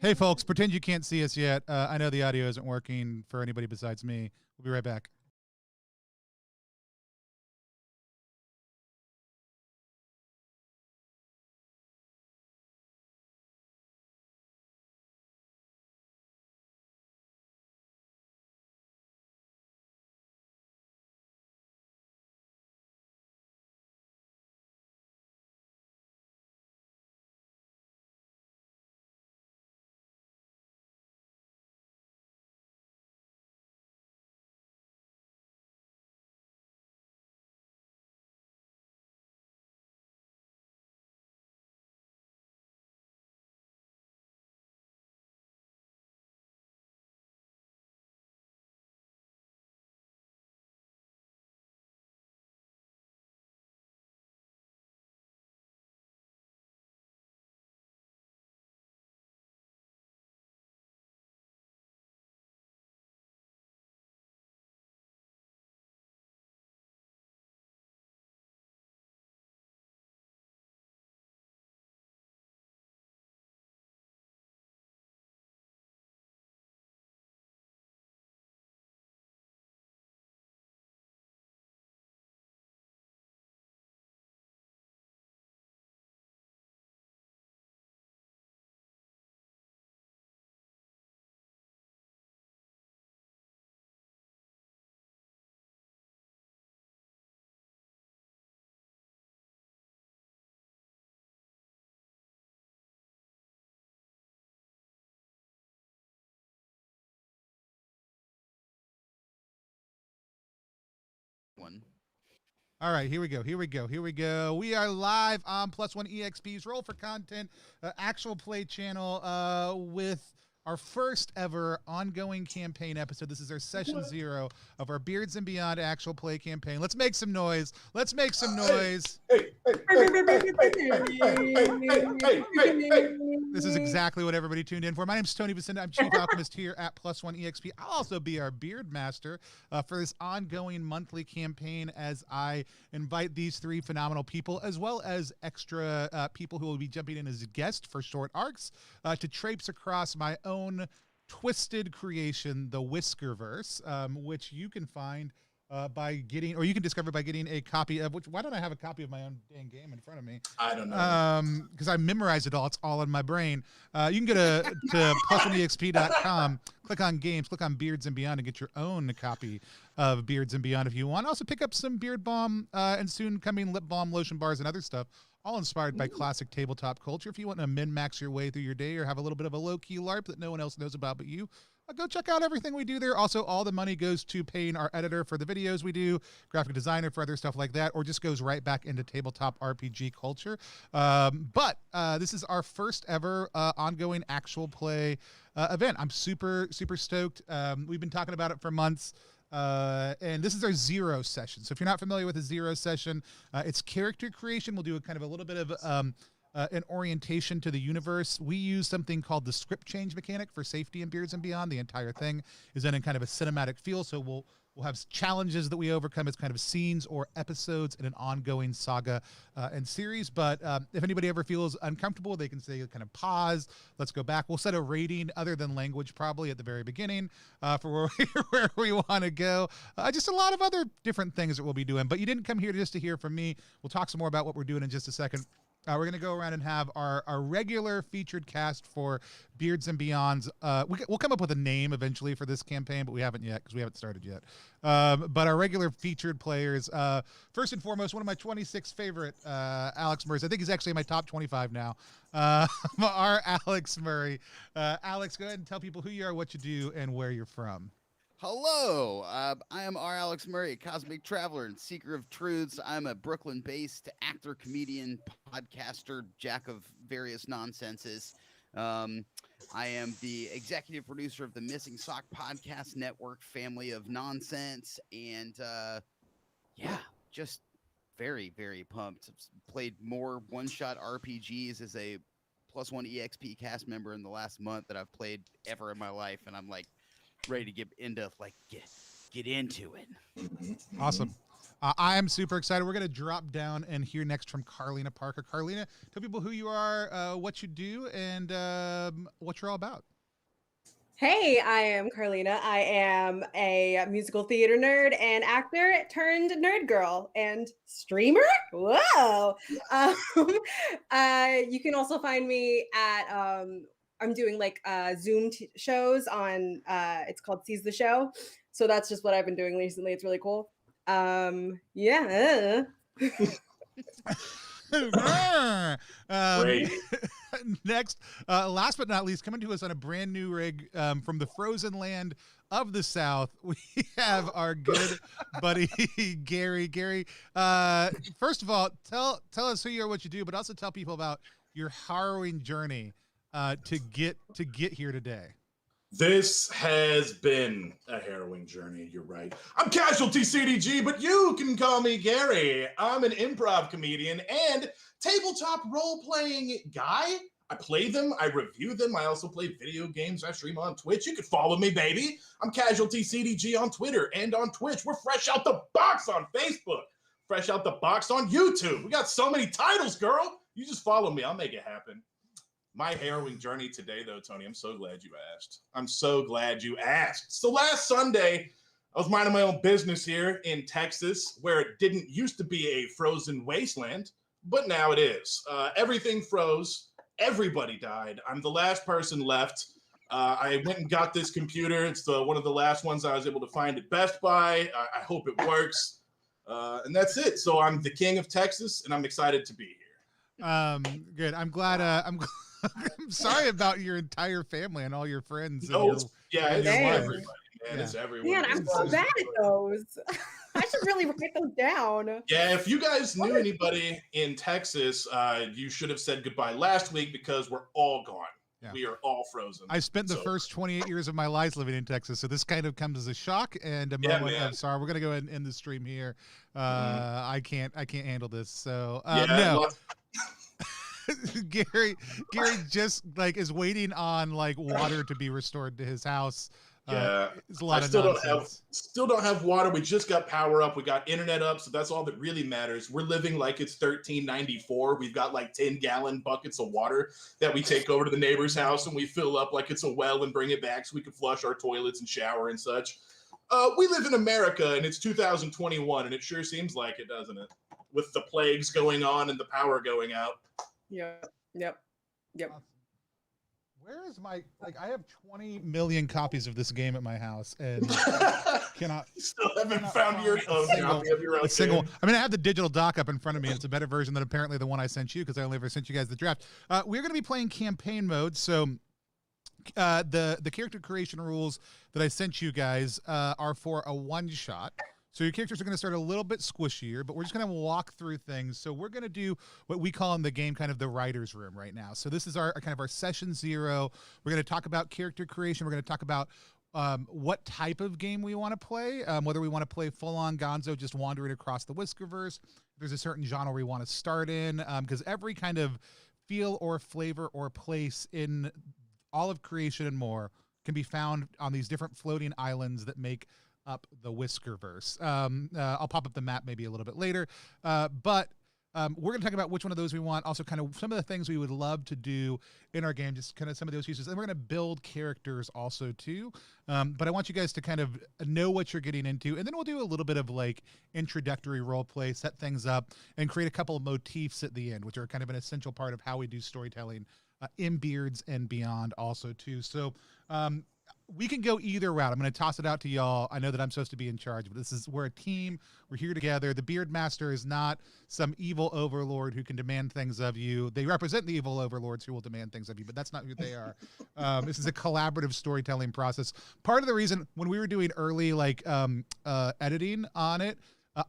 Hey, folks, pretend you can't see us yet. I know the audio isn't working for anybody besides me. We'll be right back. One. All right, here we go. We are live on Plus One EXP's Roll for Content actual play channel with our first ever ongoing campaign episode. This is our session 0 of our Beards and Beyond actual play campaign. Let's make some noise. This is exactly what everybody tuned in for. My name is Tony Vasinda. I'm Chief Alchemist here at Plus One EXP. I'll also be our Beard Master for this ongoing monthly campaign as I invite these three phenomenal people, as well as extra people who will be jumping in as guests for short arcs, to traipse across my own twisted creation, the Whiskerverse, which you can find by getting, or you can discover by getting a copy of, which, why don't I have a copy of my own dang game in front of me? I don't know. Because I memorized it all. It's all in my brain. You can go to plus1exp.com, click on games, click on Beards and Beyond, and get your own copy of Beards and Beyond if you want. Also pick up some beard balm and soon coming lip balm, lotion bars, and other stuff, all inspired by classic tabletop culture. If you want to min-max your way through your day or have a little bit of a low-key LARP that no one else knows about but you, go check out everything we do there. Also, all the money goes to paying our editor for the videos we do, graphic designer for other stuff like that, or just goes right back into tabletop RPG culture. But this is our first ever ongoing actual play event. I'm super, super stoked. We've been talking about it for months. And this is our 0 session. So if you're not familiar with a 0 session, it's character creation. We'll do a kind of a little bit of an orientation to the universe. We use something called the script change mechanic for safety in Beards and Beyond. The entire thing is done in kind of a cinematic feel. So we'll have challenges that we overcome as kind of scenes or episodes in an ongoing saga and series. But if anybody ever feels uncomfortable, they can say kind of pause, let's go back. We'll set a rating other than language probably at the very beginning for where we want to go. Just a lot of other different things that we'll be doing. But you didn't come here just to hear from me. We'll talk some more about what we're doing in just a second. We're going to go around and have our regular featured cast for Beards and Beyonds. We'll come up with a name eventually for this campaign, but we haven't yet because we haven't started yet. But our regular featured players, first and foremost, one of my 26 favorite Alex Murrays. I think he's actually in my top 25 now. Our Alex Murray. Alex, go ahead and tell people who you are, what you do, and where you're from. Hello, I am R. Alex Murray, cosmic traveler and seeker of truths. I'm a Brooklyn-based actor, comedian, podcaster, jack of various nonsenses. I am the executive producer of the Missing Sock Podcast Network, family of nonsense, and yeah, just very, very pumped. Played more one-shot RPGs as a Plus One EXP cast member in the last month that I've played ever in my life, and I'm like ready to get into get into it. Awesome. I am super excited. We're going to drop down and hear next from Carlina Parker. Carlina, tell people who you are, what you do, and what you're all about. Hey, I am Carlina. I am a musical theater nerd and actor turned nerd girl and streamer. Whoa! You can also find me at I'm doing like Zoom shows on. It's called Seize the Show. So that's just what I've been doing recently. It's really cool. Yeah. Great. Next, last but not least, coming to us on a brand new rig from the frozen land of the South, we have our good buddy Gary. Gary, first of all, tell us who you are, what you do, but also tell people about your harrowing journey to get here today. This has been a harrowing journey, you're right. I'm Casualty CDG, but you can call me Gary. I'm an improv comedian and tabletop role-playing guy. I play them, I review them, I also play video games, I stream on Twitch. You can follow me, baby. I'm Casualty CDG on Twitter and on Twitch. We're fresh out the box on Facebook, fresh out the box on YouTube. We got so many titles, girl. You just follow me, I'll make it happen. My harrowing journey today, though, Tony, I'm so glad you asked. I'm so glad you asked. So last Sunday, I was minding my own business here in Texas, where it didn't used to be a frozen wasteland, but now it is. Everything froze. Everybody died. I'm the last person left. I went and got this computer. It's one of the last ones I was able to find at Best Buy. I hope it works. And that's it. So I'm the king of Texas, and I'm excited to be here. Good. I'm glad. I'm sorry about your entire family and all your friends. No, and it's your wife. everybody, man. Yeah. It's everyone. Man, I'm so bad at those. I should really write those down. Yeah, if you guys knew anybody in Texas, you should have said goodbye last week because we're all gone. Yeah. We are all frozen. I spent the first 28 years of my life living in Texas, so this kind of comes as a shock and a moment of sorry. We're gonna go ahead and end the stream here. I can't handle this. So no. Gary just like is waiting on like water to be restored to his house. Yeah, it's a lot I of still don't have water. We just got power up. We got internet up, so that's all that really matters. We're living like it's 1394. We've got like 10-gallon buckets of water that we take over to the neighbor's house and we fill up like it's a well and bring it back so we can flush our toilets and shower and such. We live in America and it's 2021 and it sure seems like it, doesn't it? With the plagues going on and the power going out. Yep. Where is my I have 20 million copies of this game at my house and cannot still haven't found your copy of your own single. I mean, I have the digital doc up in front of me. It's a better version than apparently the one I sent you because I only ever sent you guys the draft. We're going to be playing campaign mode, so the character creation rules that I sent you guys are for a one shot. So your characters are going to start a little bit squishier, but we're just going to walk through things. So we're going to do what we call in the game kind of the writer's room right now. So this is our kind of our session 0. We're going to talk about character creation. We're going to talk about what type of game we want to play, whether we want to play full-on Gonzo, just wandering across the Whiskerverse. If there's a certain genre we want to start in, because every kind of feel or flavor or place in all of creation and more can be found on these different floating islands that make up the Whiskerverse. I'll pop up the map maybe a little bit later, but we're going to talk about which one of those we want, also kind of some of the things we would love to do in our game, just kind of some of those uses. And we're going to build characters also too, but I want you guys to kind of know what you're getting into, and then we'll do a little bit of like introductory role play, set things up, and create a couple of motifs at the end, which are kind of an essential part of how we do storytelling in Beards and Beyond also too. So we can go either route. I'm going to toss it out to y'all. I know that I'm supposed to be in charge, but we're a team. We're here together. The Beard Master is not some evil overlord who can demand things of you. They represent the evil overlords who will demand things of you, but that's not who they are. This is a collaborative storytelling process. Part of the reason when we were doing early editing on it,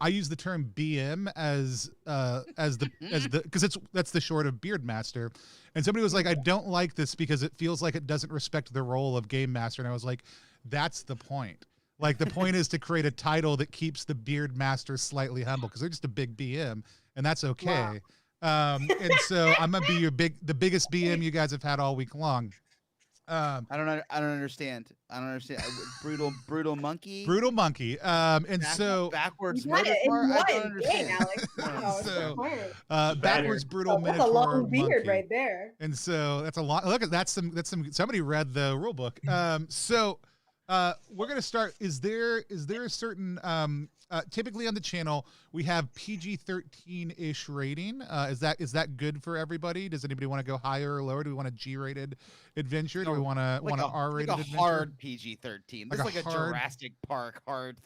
I use the term BM as because that's the short of Beard Master, and somebody was like, I don't like this because it feels like it doesn't respect the role of Game Master, and I was like, that's the point. Like the point is to create a title that keeps the Beard Master slightly humble because they're just a big BM, and that's okay. Wow. And so I'm gonna be the biggest BM you guys have had all week long. I don't understand. I don't understand. Brutal monkey. Brutal monkey. And so backwards You got it in Minotaur. I don't one. understand. Dang, Alex. Wow, So, smart. backwards brutal That's a Minotaur long beard monkey. right there. And so that's a lot. Look at that's some somebody read the rule book. We're gonna start. Is there a certain typically on the channel we have PG-13-ish rating. Is that good for everybody? Does anybody want to go higher or lower? Do we want a G-rated adventure? Do we want to like a R-rated like a adventure? hard PG-13? This is like a hard- Jurassic Park hard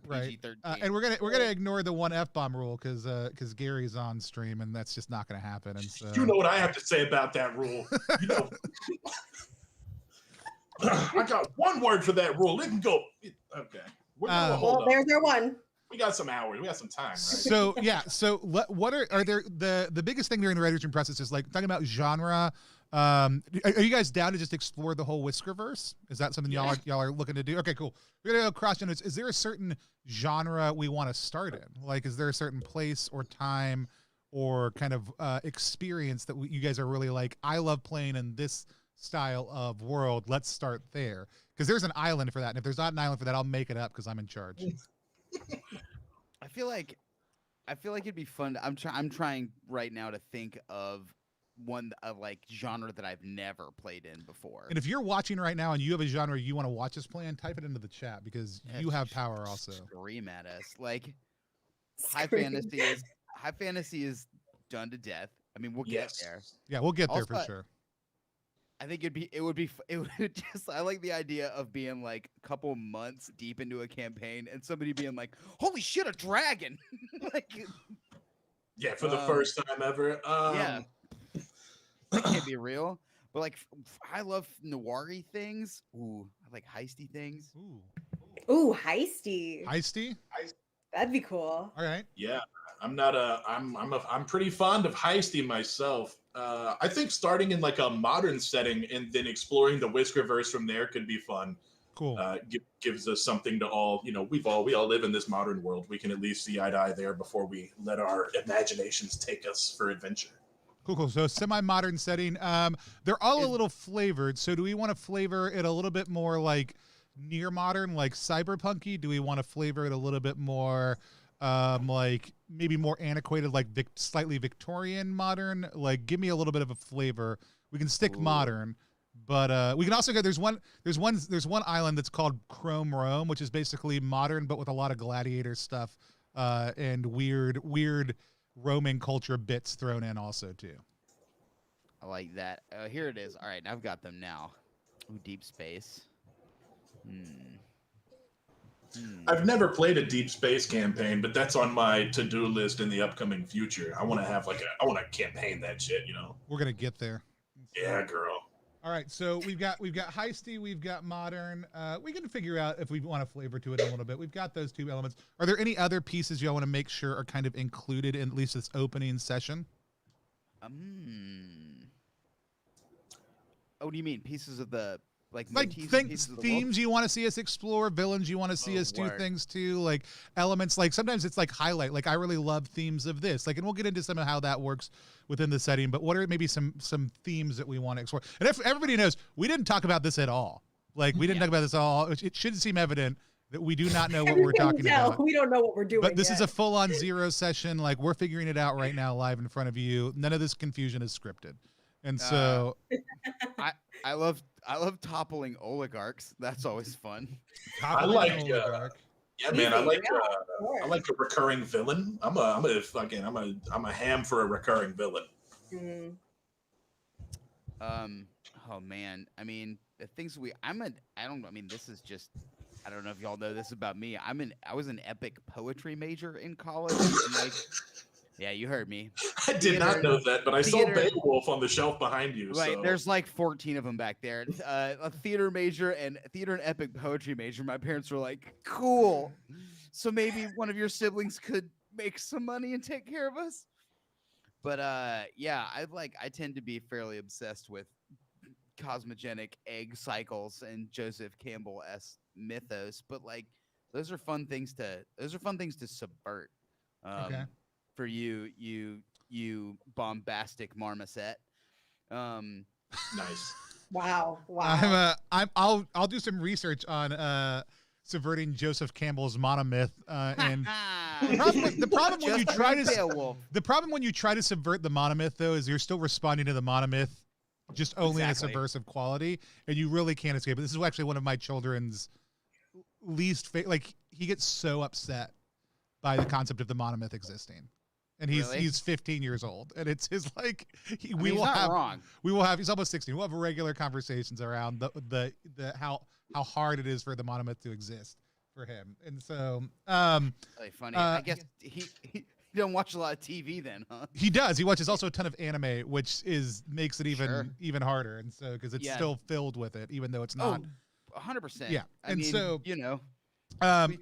Right. PG-13. And we're gonna ignore the one F-bomb rule because Gary's on stream and that's just not gonna happen. And so You know what I have to say about that rule. You know, I got one word for that rule. It can go. Okay. We're gonna hold Well, up. there's our one. We got some hours. We got some time, right? So yeah. So what are there the biggest thing during the writing process is like talking about genre. Are you guys down to just explore the whole Whiskerverse? Is that something y'all are looking to do? Okay, cool. We're gonna go cross genres. Is there a certain genre we want to start in? Like, is there a certain place or time or kind of experience that you guys are really like? I love playing in this style of world. Let's start there because there's an island for that. And if there's not an island for that, I'll make it up because I'm in charge. I feel like it'd be fun. I'm trying right now to think of one of like genre that I've never played in before. And if you're watching right now and you have a genre you want to watch us play in, type it into the chat because you have power also. Scream at us. Like high fantasy is done to death. I mean, we'll get there. Yeah, we'll get there Also, for sure. I think it would just I like the idea of being like a couple months deep into a campaign and somebody being like, "Holy shit, a dragon!" Like, Yeah, for the first time ever. yeah, that can't be real. But like, I love noiry things. Ooh, I like heisty things. Ooh, heisty. Heisty? That'd be cool. All right. Yeah, I'm pretty fond of heisty myself. I think starting in like a modern setting and then exploring the Whiskerverse from there could be fun. Cool. Gives us something to all, we all live in this modern world. We can at least see eye to eye there before we let our imaginations take us for adventure. Cool. So semi-modern setting. They're all a little flavored. So do we want to flavor it a little bit more like near modern, like cyberpunky? Do we want to flavor it a little bit more like maybe more antiquated, like slightly Victorian modern? Like give me a little bit of a flavor. We can stick modern, but we can also go. There's one island that's called Chrome Rome, which is basically modern but with a lot of gladiator stuff and weird Roman culture bits thrown in also too. I like that. Here it is. All right, I've got them now. Ooh, deep space. I've never played a deep space campaign, but that's on my to-do list in the upcoming future. I want to have I want to campaign that shit, We're gonna get there. Yeah, girl. All right, so we've got heisty, we've got modern. We can figure out if we want to flavor to it a little bit. We've got those two elements. Are there any other pieces y'all want to make sure are kind of included in at least this opening session? Oh, do you mean pieces of the like themes you want to see us explore, villains you want to see us do things to, like elements, like sometimes it's like highlight, like I really love themes of this, like, and we'll get into some of how that works within the setting, but what are maybe some themes that we want to explore? And if everybody knows, we didn't talk about this at all. Like we didn't talk about this at all. It should seem evident that we do not know what we're talking about. We don't know what we're doing. But this is a full-on zero session. Like we're figuring it out right now, live in front of you. None of this confusion is scripted, and so I love toppling oligarchs. That's always fun. I like yeah, man. I like a recurring villain. I'm a ham for a recurring villain. Mm-hmm. Oh man. I mean, the things I mean, this is just. I don't know if y'all know this about me. I was an epic poetry major in college. And yeah, you heard me. I did not know that, but I saw Beowulf on the shelf behind you. Right, so. There's like 14 of them back there. A theater major and epic poetry major. My parents were like, "Cool, so maybe one of your siblings could make some money and take care of us." But yeah, I tend to be fairly obsessed with cosmogenic egg cycles and Joseph Campbell-esque mythos. But like, those are fun things to subvert. Okay. For you bombastic marmoset. Nice. Wow. Wow. I'll do some research on subverting Joseph Campbell's monomyth. And the problem when you try to the problem when you try to subvert the monomyth though is you're still responding to the monomyth just only in a subversive quality, and you really can't escape it. This is actually one of my children's least like he gets so upset by the concept of the monomyth existing. And he's 15 years old, and it's his like he's almost 16. We'll have regular conversations around the how hard it is for the monomyth to exist for him. And so really funny. I guess he don't watch a lot of TV then, huh? He does. He watches also a ton of anime, which makes it even harder. And so because it's still filled with it, even though it's not 100%. Yeah. I mean, so we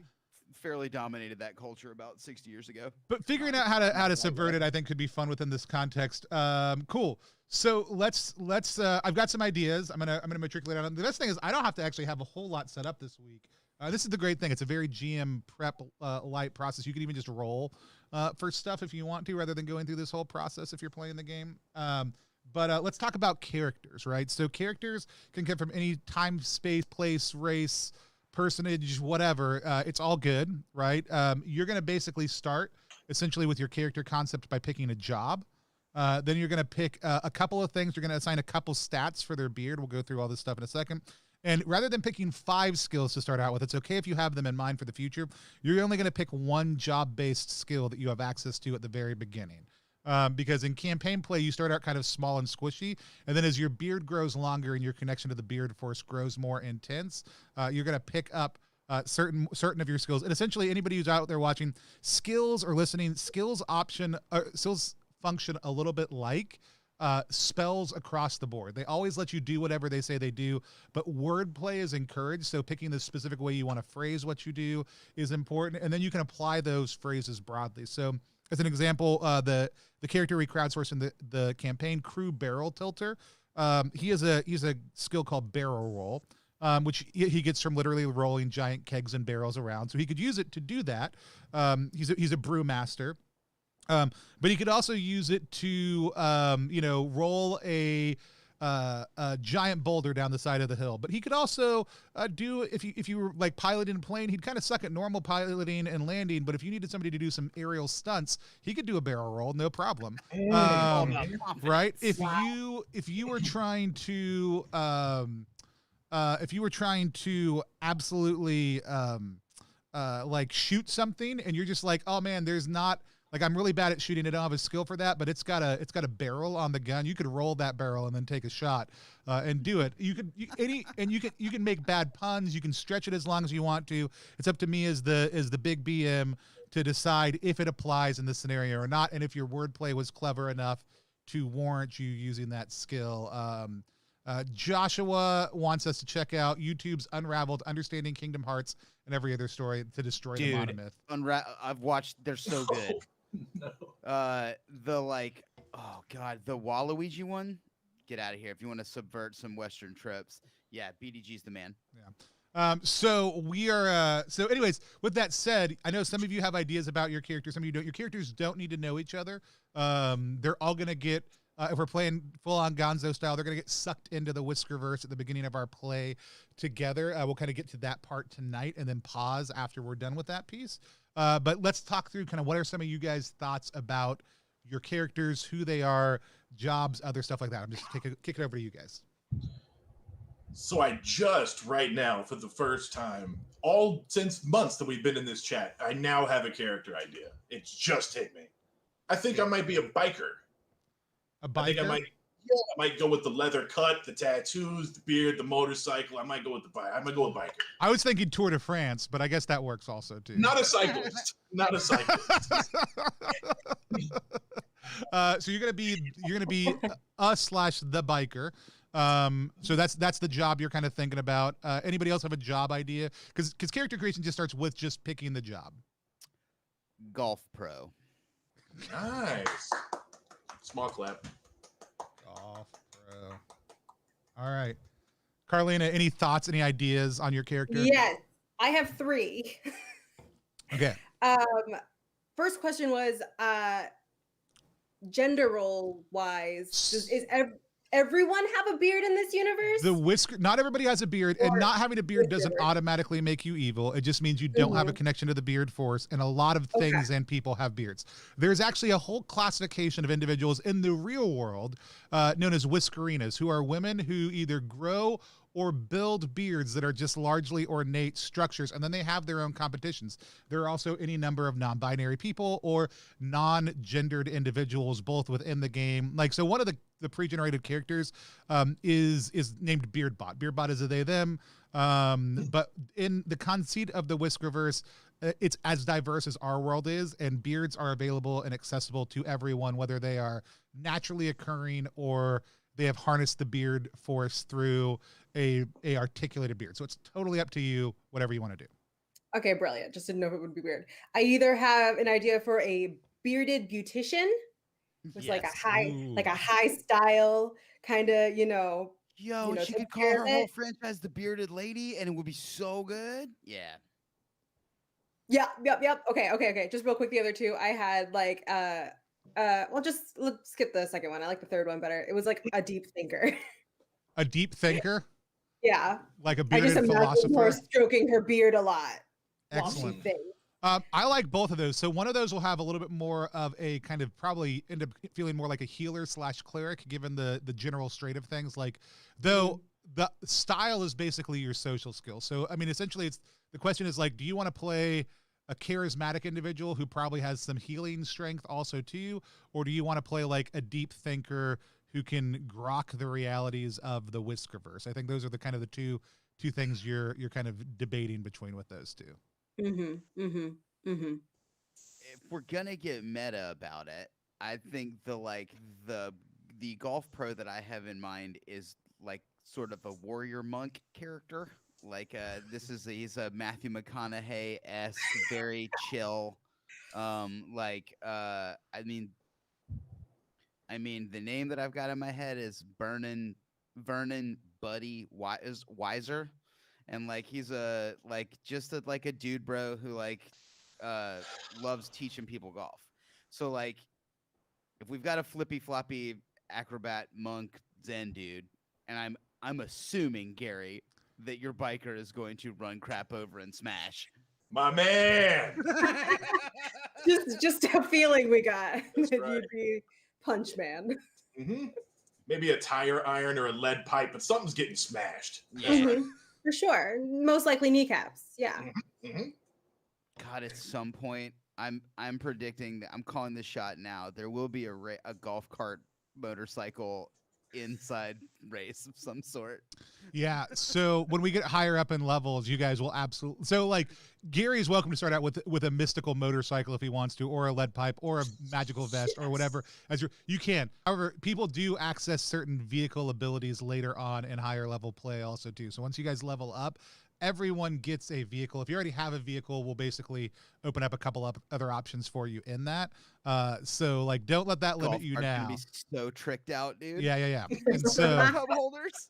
fairly dominated that culture about 60 years ago. But figuring out how to subvert it, I think, could be fun within this context. Cool. So let's I've got some ideas. I'm gonna matriculate on them. The best thing is I don't have to actually have a whole lot set up this week. This is the great thing. It's a very GM prep light process. You can even just roll for stuff if you want to, rather than going through this whole process if you're playing the game. But let's talk about characters, right? So characters can come from any time, space, place, race, personage, whatever. It's all good, right? You're going to basically start essentially with your character concept by picking a job. Then you're going to pick a couple of things. You're going to assign a couple stats for their beard. We'll go through all this stuff in a second. And rather than picking 5 skills to start out with, it's okay if you have them in mind for the future. You're only going to pick one job-based skill that you have access to at the very beginning. Because in campaign play, you start out kind of small and squishy, and then as your beard grows longer and your connection to the beard force grows more intense, you're going to pick up certain of your skills. And essentially, anybody who's out there watching, skills or listening, skills function a little bit like spells across the board. They always let you do whatever they say they do, but wordplay is encouraged. So picking the specific way you want to phrase what you do is important, and then you can apply those phrases broadly. So as an example, the character we crowdsourced in the campaign, Crew Barrel Tilter, he's a skill called Barrel Roll, which he gets from literally rolling giant kegs and barrels around. So he could use it to do that. He's a brewmaster, but he could also use it to roll a giant boulder down the side of the hill. But he could also do, if you were like piloting a plane, he'd kind of suck at normal piloting and landing. But if you needed somebody to do some aerial stunts, he could do a barrel roll, no problem. Right? If you were trying to absolutely like shoot something, and you're just like, oh man, there's not. Like, I'm really bad at shooting. I don't have a skill for that, but it's got a barrel on the gun. You could roll that barrel and then take a shot and do it. You can make bad puns. You can stretch it as long as you want to. It's up to me as the big BM to decide if it applies in this scenario or not, and if your wordplay was clever enough to warrant you using that skill. Joshua wants us to check out YouTube's Unraveled, Understanding Kingdom Hearts and Every Other Story to destroy the monomyth. I've watched. They're so good. No. The Waluigi one. Get out of here if you want to subvert some Western tropes. Yeah, BDG's the man. Yeah. So we are. So, anyways, with that said, I know some of you have ideas about your characters. Some of you don't. Your characters don't need to know each other. They're all gonna get. If we're playing full-on Gonzo style, they're going to get sucked into the Whiskerverse at the beginning of our play together. We'll kind of get to that part tonight and then pause after we're done with that piece. But let's talk through kind of what are some of you guys' thoughts about your characters, who they are, jobs, other stuff like that. I'm just kick it over to you guys. So I just right now, for the first time, all since months that we've been in this chat, I now have a character idea. It's just hit me. I think I might be a biker. A biker? I think I might go with the leather cut, the tattoos, the beard, the motorcycle. I might go with biker. I was thinking Tour de France, but I guess that works also too. Not a cyclist. Not a cyclist. So you're gonna be us/the biker. So that's the job you're kind of thinking about. Anybody else have a job idea? Because character creation just starts with just picking the job. Golf pro. Nice. Small clap. Golf pro. All right. Carlina, any thoughts, any ideas on your character? Yes, I have 3. Okay. First question was gender role wise, is everyone have a beard in this universe? Not everybody has a beard, and not having a beard doesn't Whiskerverse. automatically make you evil. It just means you don't have a connection to the beard force, and a lot of things and people have beards. There's actually a whole classification of individuals in the real world known as whiskerinas, who are women who either grow or build beards that are just largely ornate structures, and then they have their own competitions. There are also any number of non-binary people or non-gendered individuals, both within the game. Like, so one of the pre-generated characters is named Beardbot. Beardbot is a they, them, but in the conceit of the Whiskerverse, it's as diverse as our world is, and beards are available and accessible to everyone, whether they are naturally occurring or they have harnessed the beard force through a articulated beard. So it's totally up to you, whatever you want to do. Okay, brilliant. Just didn't know if it would be weird. I either have an idea for a bearded beautician, which like a high style kind of, Yo, she could call her whole it. franchise the Bearded Lady, and it would be so good. Yeah. Yep. Okay. Just real quick, the other two I had like well, just let's skip the second one. I like the third one better. It was like a deep thinker. A deep thinker? Yeah. Like a I just bearded imagine her philosopher? stroking her beard a lot while she Excellent. thinks. I like both of those. So one of those will have a little bit more of a kind of probably end up feeling more like a healer / cleric, given the general straight of things. Like, though the style is basically your social skills. So, I mean, essentially the question is like, do you want to play a charismatic individual who probably has some healing strength also too? Or do you want to play like a deep thinker who can grok the realities of the Whiskerverse? I think those are the kind of the two things you're kind of debating between with those two. If we're gonna get meta about it, I think the golf pro that I have in mind is like sort of a warrior monk character. Like he's a Matthew McConaughey-esque, very chill. I mean, the name that I've got in my head is Vernon Buddy Weiser, and like he's a dude bro who loves teaching people golf. So like, if we've got a flippy floppy acrobat monk zen dude, and I'm assuming, Gary, that your biker is going to run crap over and smash. My man. just a feeling we got That's that right. you'd be Punch Man. Maybe a tire iron or a lead pipe, but something's getting smashed. Yeah. For sure. Most likely kneecaps. Yeah. God, at some point, I'm predicting that I'm calling this shot now. There will be a golf cart motorcycle inside race of some sort. Yeah. So when we get higher up in levels, you guys will absolutely. So like Gary's welcome to start out with a mystical motorcycle if he wants to, or a lead pipe, or a magical vest, or whatever. You can. However, people do access certain vehicle abilities later on in higher level play also too. So once you guys level up, everyone gets a vehicle. If you already have a vehicle, we'll basically open up a couple of other options for you in that. So like, don't let that limit you now. Be so tricked out, dude. Yeah. And so, Hub holders.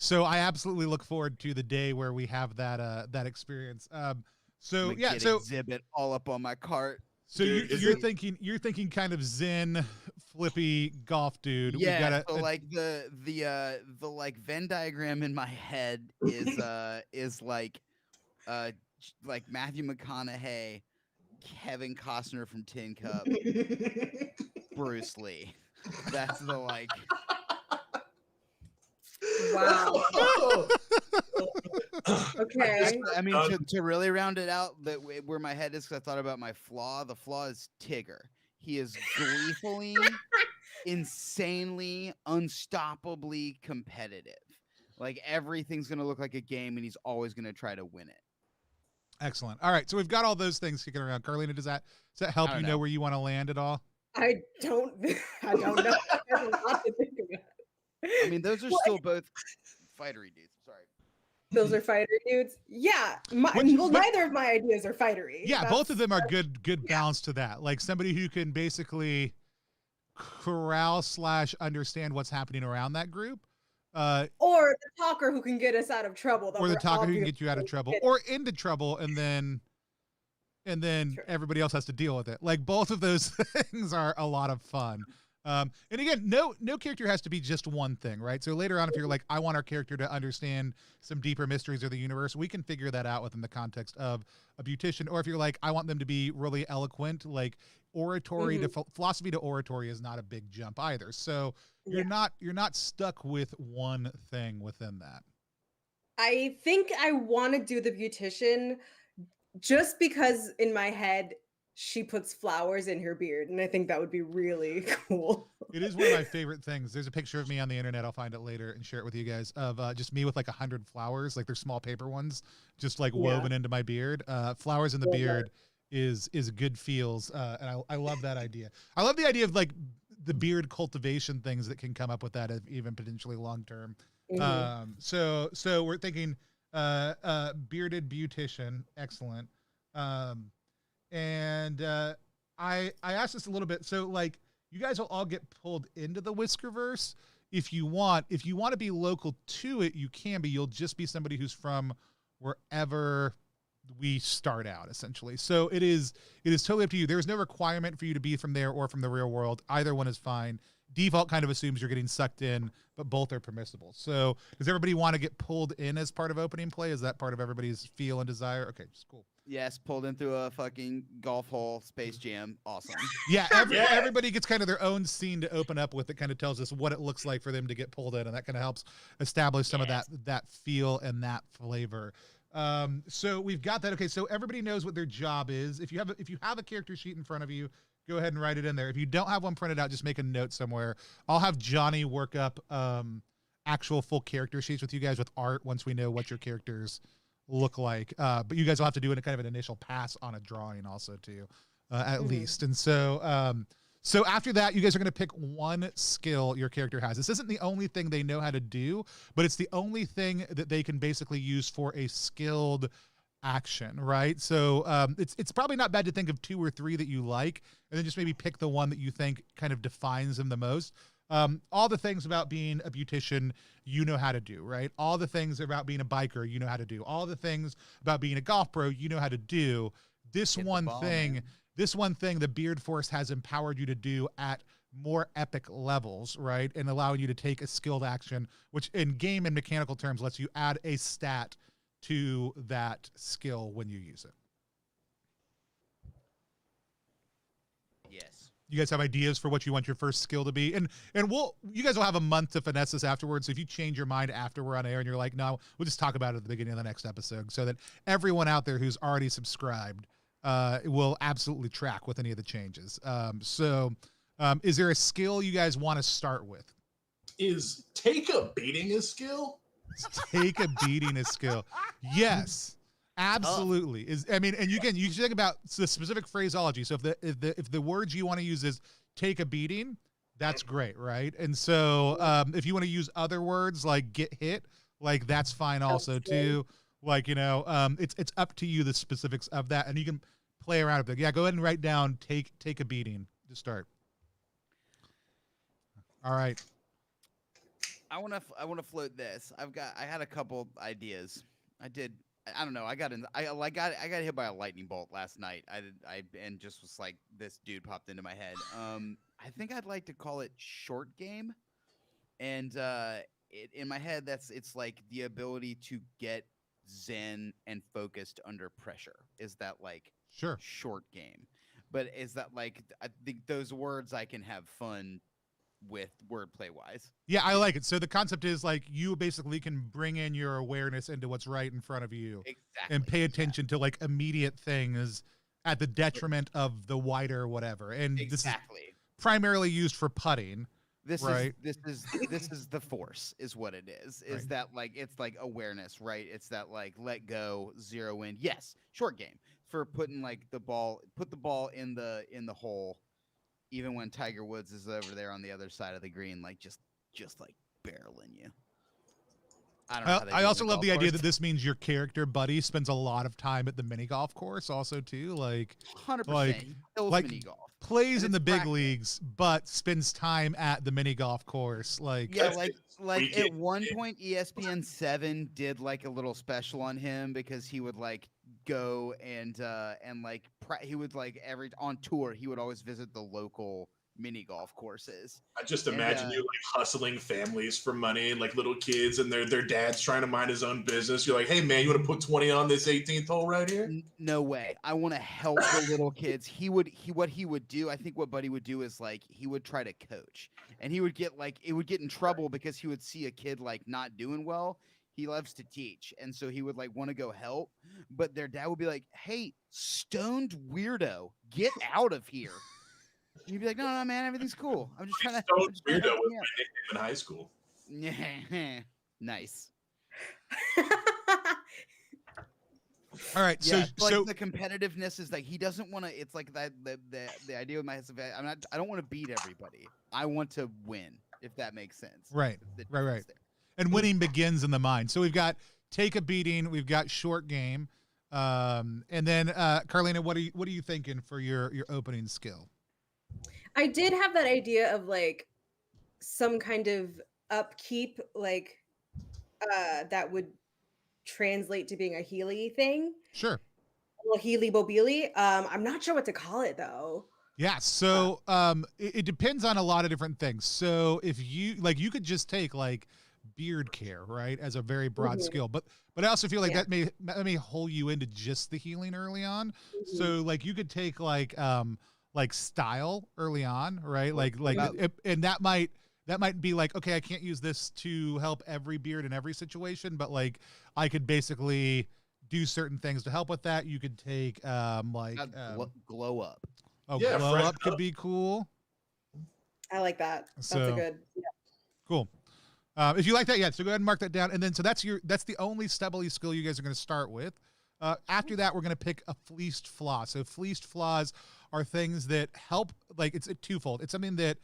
So I absolutely look forward to the day where we have that experience. So yeah, so exhibit all up on my cart. So you're thinking kind of zen, flippy golf dude. Yeah. So like the like Venn diagram in my head is like Matthew McConaughey, Kevin Costner from Tin Cup, Bruce Lee. That's the like. Wow. Okay. I mean, to really round it out, where my head is, because I thought about my flaw. The flaw is Tigger. He is gleefully, insanely, unstoppably competitive. Like everything's gonna look like a game, and he's always gonna try to win it. Excellent. All right, so we've got all those things kicking around. Carlina, does that help you know where you want to land at all? I don't know. There's a lot to think about. I mean, those are still both fightery dudes. Sorry. Those are fighter dudes. Yeah. Neither of my ideas are fightery. Yeah, both of them are good balance to that. Like somebody who can basically corral / understand what's happening around that group. Or the talker who can get us out of trouble. Or the talker who can get you out of trouble. Or into trouble, and then everybody else has to deal with it. Like both of those things are a lot of fun. And again, no character has to be just one thing, right? So later on, if you're like, I want our character to understand some deeper mysteries of the universe, we can figure that out within the context of a beautician. Or if you're like, I want them to be really eloquent, like oratory to philosophy to oratory is not a big jump either. So you're not stuck with one thing within that. I think I want to do the beautician just because in my head she puts flowers in her beard, and I think that would be really cool. It is one of my favorite things. There's a picture of me on the internet. I'll find it later and share it with you guys of just me with like 100 flowers, like they're small paper ones, just like woven into my beard. Flowers in the beard is good feels, and I love that idea. I love the idea of like the beard cultivation things that can come up with that, even potentially long term. So we're thinking bearded beautician, excellent. And I asked this a little bit. So like you guys will all get pulled into the Whiskerverse if you want. If you want to be local to it, you can be. You'll just be somebody who's from wherever we start out, essentially. So it is totally up to you. There's no requirement for you to be from there or from the real world. Either one is fine. Default kind of assumes you're getting sucked in, but both are permissible. So does everybody want to get pulled in as part of opening play? Is that part of everybody's feel and desire? Okay, just cool. Yes, pulled in through a fucking golf hole, Space Jam. Awesome. Yeah, everybody gets kind of their own scene to open up with that kind of tells us what it looks like for them to get pulled in, and that kind of helps establish some of that feel and that flavor. So we've got that. Okay, so everybody knows what their job is. If you have a character sheet in front of you, go ahead and write it in there. If you don't have one printed out, just make a note somewhere. I'll have Johnny work up actual full character sheets with you guys with art once we know what your characters look like. But you guys will have to do a kind of an initial pass on a drawing also too, at least. And so so after that, you guys are going to pick one skill your character has. This isn't the only thing they know how to do, but it's the only thing that they can basically use for a skilled action, right? So it's probably not bad to think of 2 or 3 that you like, and then just maybe pick the one that you think kind of defines them the most. All the things about being a beautician, you know how to do, right? All the things about being a biker, you know how to do. All the things about being a golf pro, you know how to do. This one thing, the Beard Force has empowered you to do at more epic levels, right? And allowing you to take a skilled action, which in game and mechanical terms lets you add a stat to that skill when you use it. Yes. You guys have ideas for what you want your first skill to be, and you guys will have a month to finesse this afterwards. So if you change your mind after we're on air and you're like, no, we'll just talk about it at the beginning of the next episode, so that everyone out there who's already subscribed will absolutely track with any of the changes. Is there a skill you guys want to start with? Is take a beating a skill? Take a beating a skill. Yes. Absolutely. And you should think about the specific phraseology. So if the words you want to use is take a beating, that's great, right? And so if you want to use other words like get hit, like that's fine also too. Like, it's up to you the specifics of that, and you can play around with it. Yeah, go ahead and write down take a beating to start. All right. I want to float this. I had a couple ideas. I don't know. I got hit by a lightning bolt last night. And just was like, this dude popped into my head. I think I'd like to call it short game. And in my head, it's like the ability to get zen and focused under pressure. Is that like sure short game? But is that like, I think those words I can have fun with wordplay wise. Yeah, I like it. So the concept is like you basically can bring in your awareness into what's right in front of you. Exactly. And pay attention to like immediate things at the detriment of the wider whatever. And this is primarily used for putting. This is the force is what it is. Is that like it's like awareness, right? It's that like let go, zero in. Yes, short game for putting like put the ball in the hole. Even when Tiger Woods is over there on the other side of the green, like just like barreling you. I don't know. I also love the idea that this means your character buddy spends a lot of time at the mini golf course, also too. Like 100%. Like mini golf. Plays in the big leagues, but spends time at the mini golf course. Like like at one point, ESPN 7 did like a little special on him because he would like go and like he would like on tour he would always visit the local mini golf courses. I just And, imagine you like hustling families for money, like little kids, and their dad's trying to mind his own business. You're like, hey man, you want to put 20 on this 18th hole right here? No way. I want to help the little kids. What he would do, I think what Buddy would do is like he would try to coach, and he would get like it would get in trouble because he would see a kid like not doing well. He loves to teach, and so he would like want to go help, but their dad would be like, "Hey, stoned weirdo, get out of here." And you'd be like, "No, man, everything's cool. I'm just trying to." Stone I'm just trying to Weirdo help was you my out." nickname in high school. Yeah, nice. All right. Yeah, So like the competitiveness is like he doesn't want to. It's like that the idea with my head. I don't want to beat everybody. I want to win. If that makes sense. right. The Right. difference there. And winning begins in the mind. So we've got take a beating, we've got short game, and then Carlina, what are you thinking for your opening skill? I did have that idea of like some kind of upkeep, like that would translate to being a Healy thing. Sure. A little Healy Bobili. I'm not sure what to call it though. Yeah. So it depends on a lot of different things. So if you like, you could just take like beard care, right, as a very broad skill, but I also feel like that may hold you into just the healing early on. So like you could take like style early on, right? And that might be like, okay, I can't use this to help every beard in every situation, but like I could basically do certain things to help with that. You could take Glow up. Yeah, glow fresh up could be cool. I like that. That's So- a good. Yeah. Cool. If you like that, yeah. So go ahead and mark that down. And then, so that's the only stubbly skill you guys are going to start with. After that, we're going to pick a fleeced flaw. So fleeced flaws are things that help, like it's a twofold. It's something that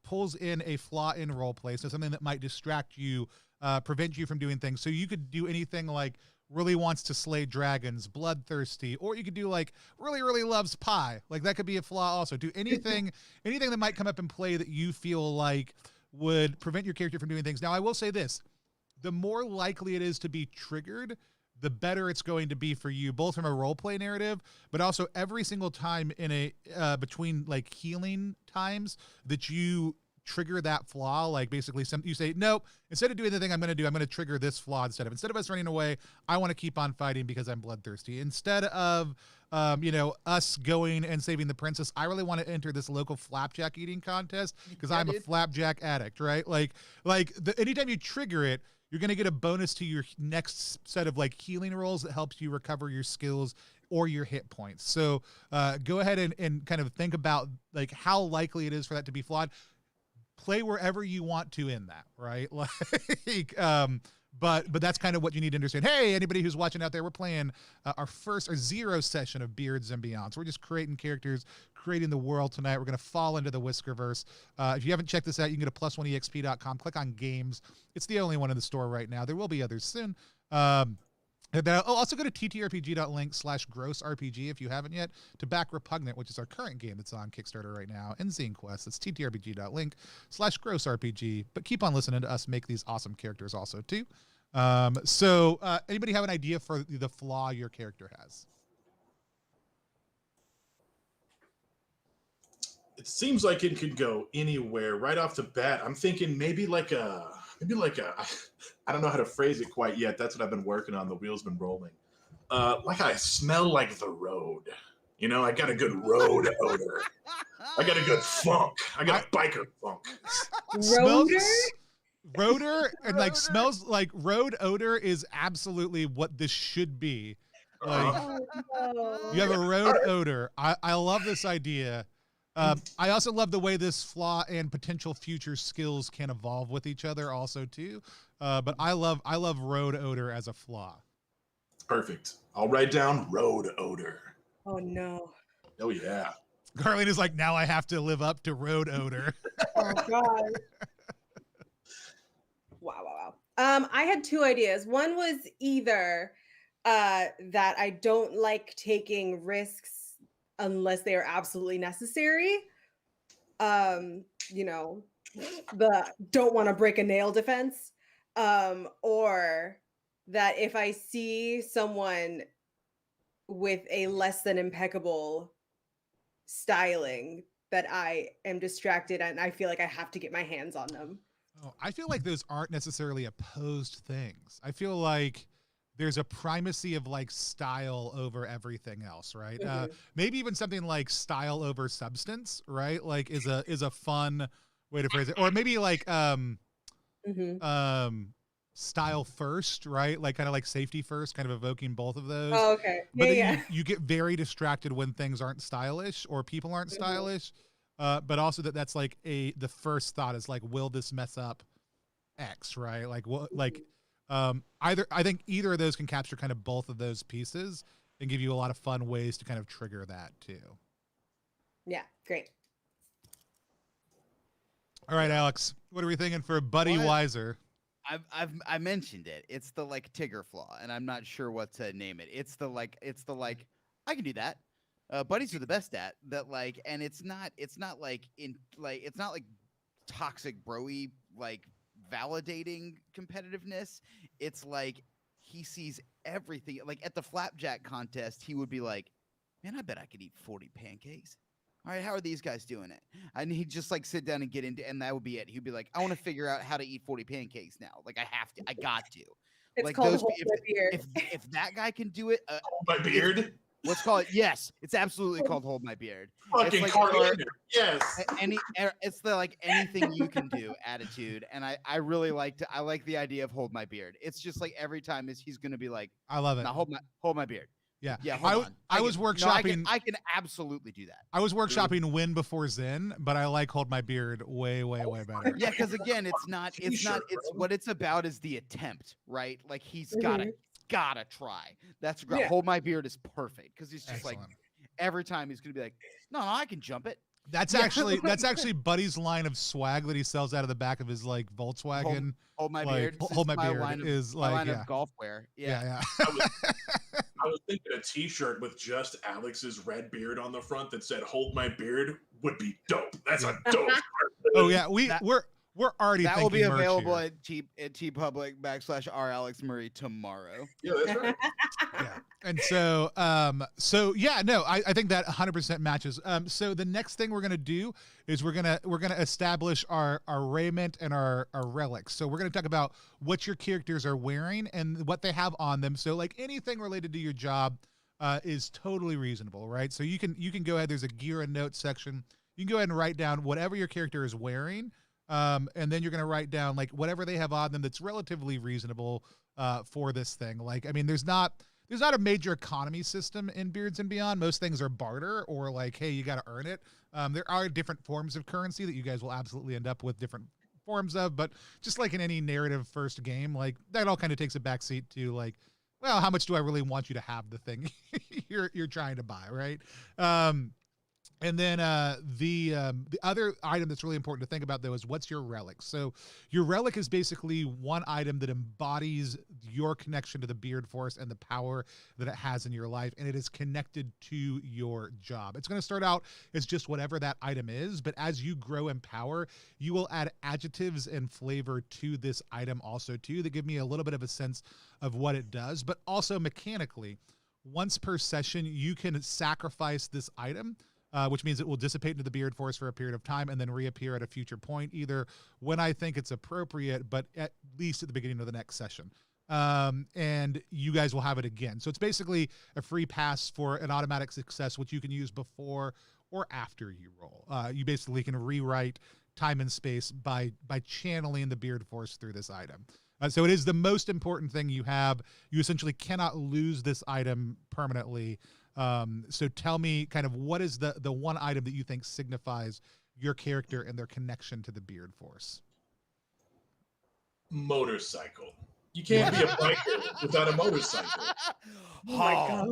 pulls in a flaw in role play. So something that might distract you, prevent you from doing things. So you could do anything like really wants to slay dragons, bloodthirsty, or you could do like really, really loves pie. Like that could be a flaw also. Do anything that might come up in play that you feel like would prevent your character from doing things. Now, I will say this, the more likely it is to be triggered, the better it's going to be for you, both from a role play narrative, but also every single time in a between like healing times that you trigger that flaw, like basically you say, nope, instead of doing the thing I'm going to trigger this flaw instead of us running away, I want to keep on fighting because I'm bloodthirsty. Instead of us going and saving the princess, I really want to enter this local flapjack eating contest because I'm a flapjack addict, right? Anytime you trigger it, you're going to get a bonus to your next set of like healing rolls that helps you recover your skills or your hit points. So go ahead and kind of think about like how likely it is for that to be flawed. Play wherever you want to in that, right? But that's kind of what you need to understand. Hey, anybody who's watching out there, we're playing our zero session of Beards and Beyond. So we're just creating characters, creating the world tonight. We're going to fall into the Whiskerverse. If you haven't checked this out, you can go to plus1exp.com, click on games. It's the only one in the store right now. There will be others soon. Also go to ttrpg.link/grossrpg if you haven't yet to back Repugnant, which is our current game that's on Kickstarter right now, and Zine Quest. It's ttrpg.link/grossrpg. But keep on listening to us make these awesome characters also too. Anybody have an idea for the flaw your character has? It seems like it could go anywhere right off the bat. I'm thinking maybe like a I don't know how to phrase it quite yet. That's what I've been working on. The wheel's been rolling. Like I smell like the road. You know, I got a good road odor. I got a good funk. I got a biker funk. Roder? And like smells like road odor is absolutely what this should be. Like you have a road odor. I love this idea. I also love the way this flaw and potential future skills can evolve with each other also too. But I love road odor as a flaw. Perfect. I'll write down road odor. Oh no. Oh yeah. Carlina's like, now I have to live up to road odor. Oh god. Wow. I had two ideas. One was either that I don't like taking risks unless they are absolutely necessary. The don't want to break a nail defense. Or that if I see someone with a less than impeccable styling, that I am distracted and I feel like I have to get my hands on them. Oh, I feel like those aren't necessarily opposed things. I feel like there's a primacy of like style over everything else, right? Maybe even something like style over substance, right? Like is a fun way to phrase it. Or maybe like style first, right? Like kind of like safety first, kind of evoking both of those. Oh, okay. But Yeah, then yeah. you get very distracted when things aren't stylish or people aren't stylish. But also that's like the first thought is like, will this mess up X, right? Like what, like I think either of those can capture kind of both of those pieces and give you a lot of fun ways to kind of trigger that too. Yeah, great. All right, Alex, what are we thinking for Buddy What? Wiser? I mentioned it. It's the like Tigger flaw, and I'm not sure what to name it. It's the like I can do that. Buddies are the best at that. Like, and it's not like it's not like toxic broy like validating competitiveness. It's like he sees everything. Like at the flapjack contest, he would be like, "Man, I bet I could eat 40 pancakes." All right, how are these guys doing it? And he'd just like sit down and get into, and that would be it. He'd be like, I want to figure out how to eat 40 pancakes now. Like I have to, I got to. It's like called those, Hold My Beard. if that guy can do it, My beard. let's call it. Yes, it's absolutely called Hold My Beard. Fucking like, Carlina. Yes. It's the like anything you can do attitude, and I really I like the idea of Hold My Beard. It's just like every time he's gonna be like, I love it. now hold my beard. Yeah. Yeah, hold on. I was workshopping. I can absolutely do that. I was workshopping Win before Zen, but I like Hold My Beard way better. Yeah, because again, it's what it's about is the attempt, right? Like he's gotta try. That's great. Yeah. Hold My Beard is perfect because he's just Excellent. like every time he's gonna be like, no, I can jump it. That's actually Buddy's line of swag that he sells out of the back of his like Volkswagen. Hold My like, Beard. Hold My Beard line is my like line yeah. of golf wear. Yeah. I was thinking a T-shirt with just Alex's red beard on the front that said "Hold My Beard" would be dope. That's a dope. Oh yeah, we're already That will be thinking merch available here. at TeePublic /R Alex Murray tomorrow. Yeah, that's right. Yeah. And so yeah, no, I think that 100% matches. So the next thing we're gonna do is we're gonna establish our raiment and our relics. So we're gonna talk about what your characters are wearing and what they have on them. So like anything related to your job is totally reasonable, right? So you can go ahead. There's a gear and notes section. You can go ahead and write down whatever your character is wearing. And then you're going to write down like whatever they have on them that's relatively reasonable for this thing. Like, I mean, there's not a major economy system in Beards and Beyond. Most things are barter or like, hey, you got to earn it. There are different forms of currency that you guys will absolutely end up with different forms of, but just like in any narrative first game, like that all kind of takes a backseat to like, well, how much do I really want you to have the thing you're trying to buy, right? And then the other item that's really important to think about, though, is what's your relic. So your relic is basically one item that embodies your connection to the Beard Force and the power that it has in your life, and it is connected to your job. It's going to start out as just whatever that item is, but as you grow in power, you will add adjectives and flavor to this item also, too, that give me a little bit of a sense of what it does, but also mechanically, once per session, you can sacrifice this item, which means it will dissipate into the Beard Force for a period of time and then reappear at a future point, either when I think it's appropriate, but at least at the beginning of the next session. And you guys will have it again. So it's basically a free pass for an automatic success, which you can use before or after you roll. You basically can rewrite time and space by channeling the Beard Force through this item. So it is the most important thing you have. You essentially cannot lose this item permanently. So tell me kind of what is the one item that you think signifies your character and their connection to the Beard Force? Motorcycle. You can't be a biker without a motorcycle. Oh my god.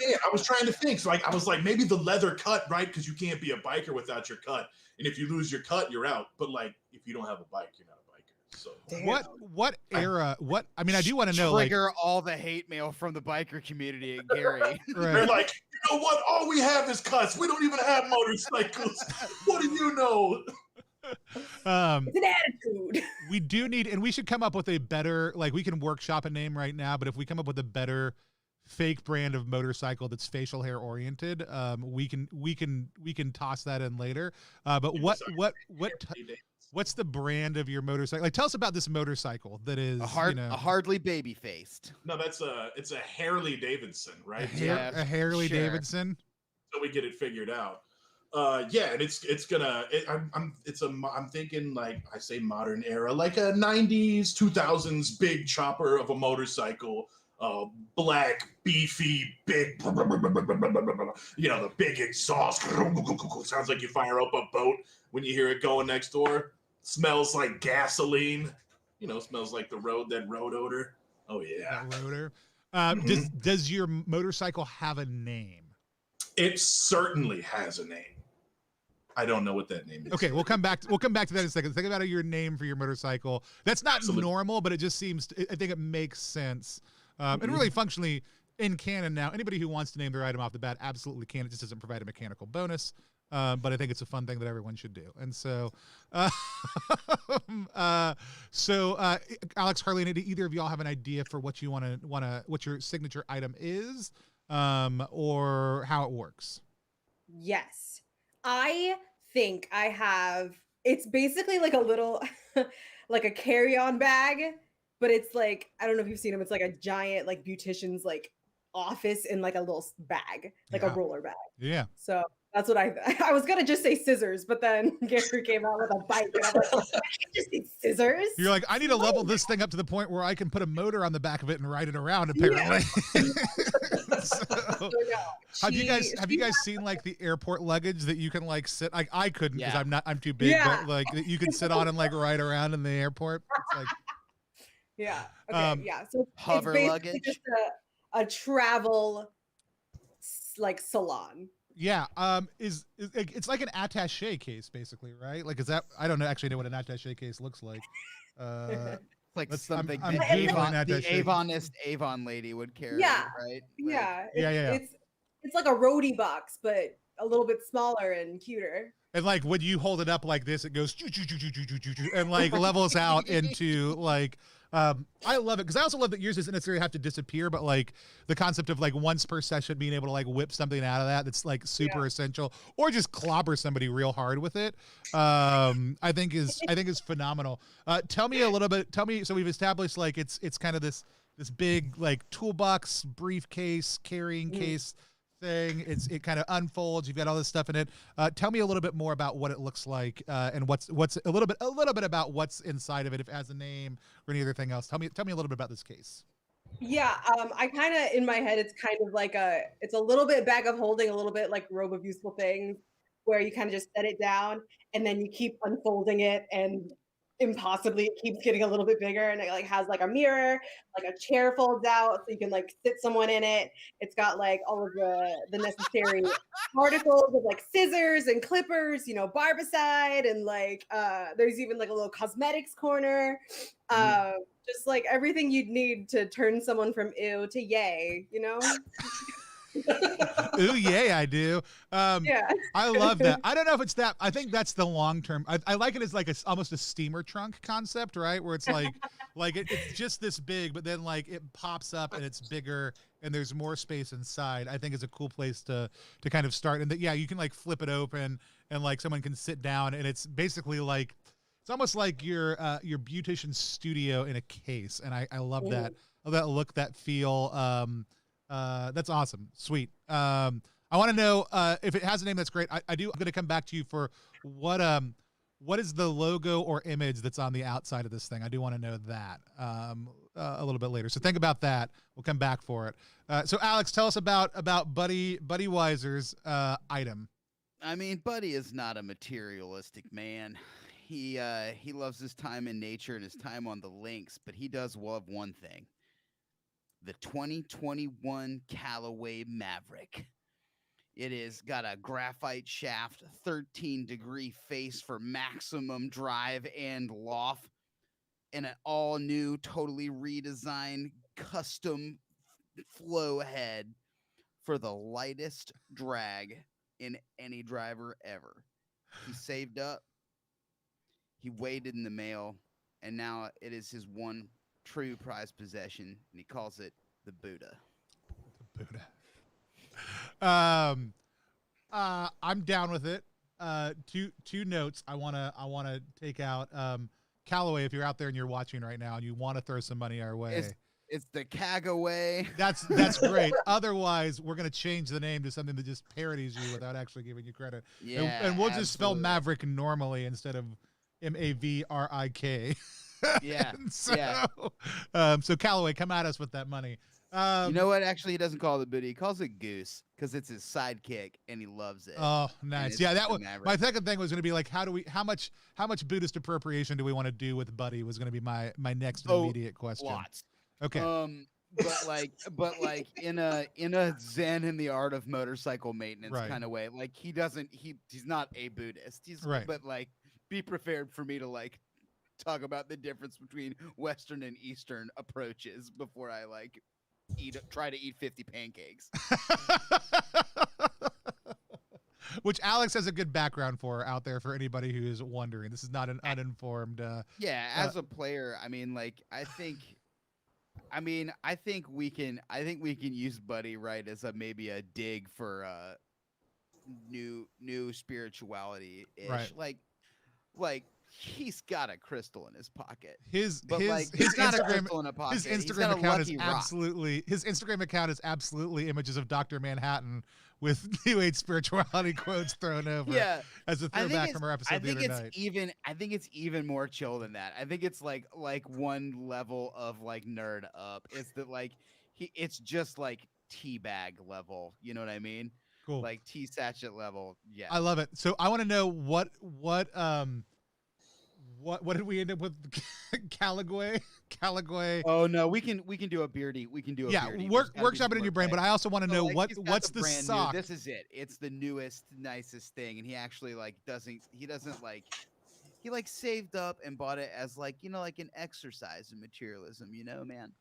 Yeah, I was trying to think. So I was like, maybe the leather cut, right? Because you can't be a biker without your cut. And if you lose your cut, you're out. But like, if you don't have a bike, you're not a biker. So what era? What I mean, I do want to know. Trigger all the hate mail from the biker community at Gary. They're like, you know what? All we have is cuts. We don't even have motorcycles. What do you know? It's an attitude. We do need, and we should come up with a better, like we can workshop a name right now, but if we come up with a better fake brand of motorcycle that's facial hair oriented. We can toss that in later. But what's the brand of your motorcycle? Like, tell us about this motorcycle that is a hardly baby faced. No, it's a Harley Davidson, right? A Harley Davidson. So we get it figured out. Yeah, and I'm thinking, like, I say modern era, like a 90s 2000s big chopper of a motorcycle, black, beefy, big, the big exhaust. Sounds like you fire up a boat when you hear it going next door. Smells like gasoline. Smells like that road odor. Oh yeah, that road odor. Does your motorcycle have a name? It certainly has a name. I don't know what that name is. Okay, we'll come back to that in a second. Think about your name for your motorcycle. That's not normal, but it just seems. I think it makes sense. And really, functionally, in canon now, anybody who wants to name their item off the bat absolutely can. It just doesn't provide a mechanical bonus. But I think it's a fun thing that everyone should do. And so, Alex, Carlina, do either of y'all have an idea for what you what your signature item is, or how it works? Yes. I think I have, it's basically like a little, like a carry-on bag, but it's like, I don't know if you've seen them. It's like a giant, like beautician's like office in like a little bag, like a roller bag. Yeah. So that's what I was going to just say scissors, but then Gary came out with a bike and I'm like, oh, I can just say scissors. You're like, I need to level this thing up to the point where I can put a motor on the back of it and ride it around, apparently. Yeah. Have you guys seen like the airport luggage that you can like sit? Like, I couldn't because I'm too big, but like that you can sit on and like ride around in the airport. It's like, yeah. Okay. Yeah. So hover it's luggage. Just a travel like salon. Yeah. It's like an attaché case, basically, right? Like, is that? I don't actually know what an attaché case looks like. Like something I'm the Avonist Avon lady would carry. Yeah. Right. Yeah. It's like a roadie box, but a little bit smaller and cuter. And like when you hold it up like this, it goes and like levels out into like. I love it because I also love that yours doesn't necessarily have to disappear, but like the concept of like once per session being able to like whip something out of that's like super essential, or just clobber somebody real hard with it. I think is phenomenal. Tell me a little bit. So we've established like it's kind of this big like toolbox, briefcase, carrying case thing. It kind of unfolds. You've got all this stuff in it. Tell me a little bit more about what it looks like, and what's a little bit about what's inside of it, if it has a name or any other thing else. Tell me a little bit about this case. Yeah, I kind of in my head, it's kind of like it's a little bit bag of holding, a little bit like robe of useful things, where you kind of just set it down and then you keep unfolding it and impossibly it keeps getting a little bit bigger, and it like has like a mirror, like a chair folds out so you can like sit someone in it. It's got like all of the necessary articles of like scissors and clippers, barbicide, and like there's even like a little cosmetics corner, just like everything you'd need to turn someone from ew to yay. Ooh, yay, I do. Yeah. I love that. I don't know if it's that. I think that's the long term. I like it as like almost a steamer trunk concept, right? Where it's like it's just this big, but then like it pops up and it's bigger and there's more space inside. I think is a cool place to kind of start. And you can like flip it open and like someone can sit down, and it's basically like it's almost like your beautician's studio in a case. And I love that. I love that look, that feel. That's awesome. Sweet. I want to know if it has a name. That's great. I'm going to come back to you for what is the logo or image that's on the outside of this thing. I do want to know that a little bit later. So think about that. We'll come back for it. So Alex, tell us about Buddy Weiser's item. I mean, Buddy is not a materialistic man. He loves his time in nature and his time on the links, but he does love one thing. The 2021 Callaway Maverick. It is got a graphite shaft, 13-degree face for maximum drive and loft, and an all-new, totally redesigned, custom flow head for the lightest drag in any driver ever. He saved up, he waited in the mail, and now it is his one true prized possession, and he calls it the Buddha. Buddha. I'm down with it. Two notes I wanna take out. Callaway, if you're out there and you're watching right now and you want to throw some money our way, it's the Cagaway. That's great. Otherwise, we're gonna change the name to something that just parodies you without actually giving you credit. Yeah, and we'll just spell absolutely. Maverick normally instead of Mavrik. Yeah, so, yeah. So Callaway, come at us with that money. You know what? Actually, he doesn't call it Booty. He calls it Goose because it's his sidekick and he loves it. Oh, nice. Yeah, that was Maverick. my second thing was going to be like, how much Buddhist appropriation do we want to do with Buddy? Was going to be my next immediate question. Lots. Okay. But like in a Zen in the art of motorcycle maintenance Right. kind of way. Like he's not a Buddhist. He's Right. But like, be prepared for me to like talk about the difference between Western and Eastern approaches before I like try to eat 50 pancakes. Which Alex has a good background for out there for anybody who is wondering. This is not an uninformed. Yeah, as a player, I mean, like, I think we can use Buddy right as maybe a dig for new spirituality ish. Right. Like he's got a crystal in his pocket. His Instagram account is absolutely images of Dr. Manhattan with New Age spirituality quotes thrown over. Yeah, as a throwback from our episode the other night. I think it's even more chill than that. I think it's like one level of like nerd up. It's that like it's just like teabag level. You know what I mean? Cool. Like tea sachet level. Yeah. I love it. So I want to know what did we end up with? Caligway? Oh no, we can do a beardy. We can do a beardy. Workshop it in your brain, but I also want to know like, what's the sock? This is it. It's the newest, nicest thing, and he actually like he saved up and bought it as like like an exercise in materialism. You know, man.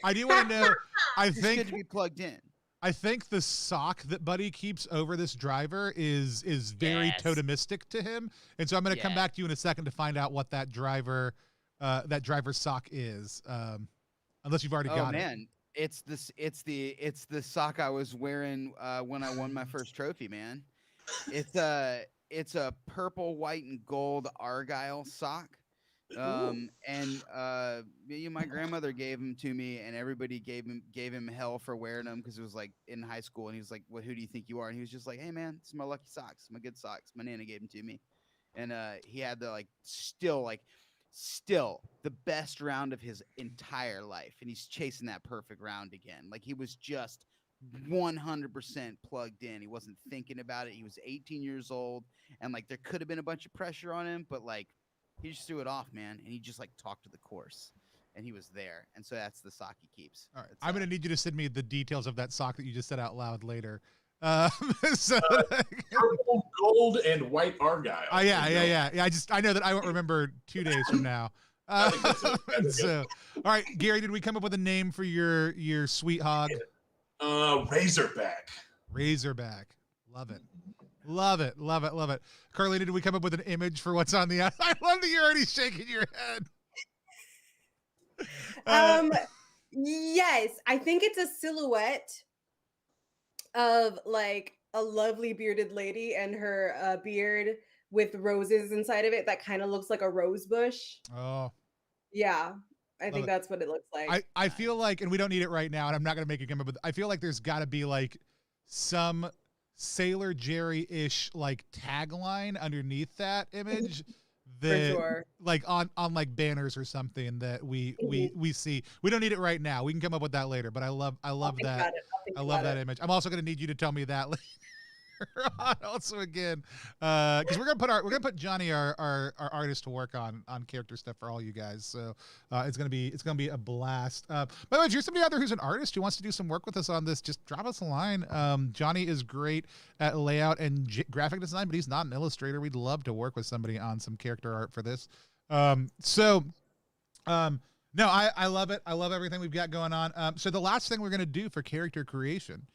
I do want to know. It's good to be plugged in. I think the sock that Buddy keeps over this driver is very totemistic to him, and so I'm going to come back to you in a second to find out what that driver's sock is, unless you've already got it. Oh man, it's the sock I was wearing when I won my first trophy, man. It's a purple, white, and gold Argyle sock. My grandmother gave him to me, and everybody gave him hell for wearing them because it was like in high school, and he was like, "Well, who do you think you are?" And he was just like, "Hey, man, it's my lucky socks, my good socks. My nana gave them to me," and he had the still the best round of his entire life, and he's chasing that perfect round again. Like he was just 100% plugged in. He wasn't thinking about it. He was 18 years old, and like there could have been a bunch of pressure on him, but like. He just threw it off, man, and he just like talked to the course, and he was there, and so that's the sock he keeps. All right, I'm gonna need you to send me the details of that sock that you just said out loud later. Purple, gold, and white Argyle. Yeah. I know that I won't remember 2 days from now. So, all right, Gary, did we come up with a name for your sweet hog? Razorback. Razorback, love it. Love it. Carlina, did we come up with an image for what's on the I love that you're already shaking your head. Yes, I think it's a silhouette of like a lovely bearded lady and her beard with roses inside of it that kind of looks like a rose bush. Oh. Yeah. I think that's what it looks like. I feel like, and we don't need it right now, and I'm not going to make it come up, but I feel like there's got to be like some Sailor Jerry-ish like tagline underneath that image that like on like banners or something that we see. We don't need it right now. We can come up with that later, but I love that. I love that image. I'm also going to need you to tell me that later on also again, because we're gonna put Johnny our artist to work on character stuff for all you guys. So it's gonna be a blast. By the way, if you're somebody out there who's an artist who wants to do some work with us on this, just drop us a line. Johnny is great at layout and graphic design, but he's not an illustrator. We'd love to work with somebody on some character art for this. No, I love it. I love everything we've got going on. So the last thing we're gonna do for character creation.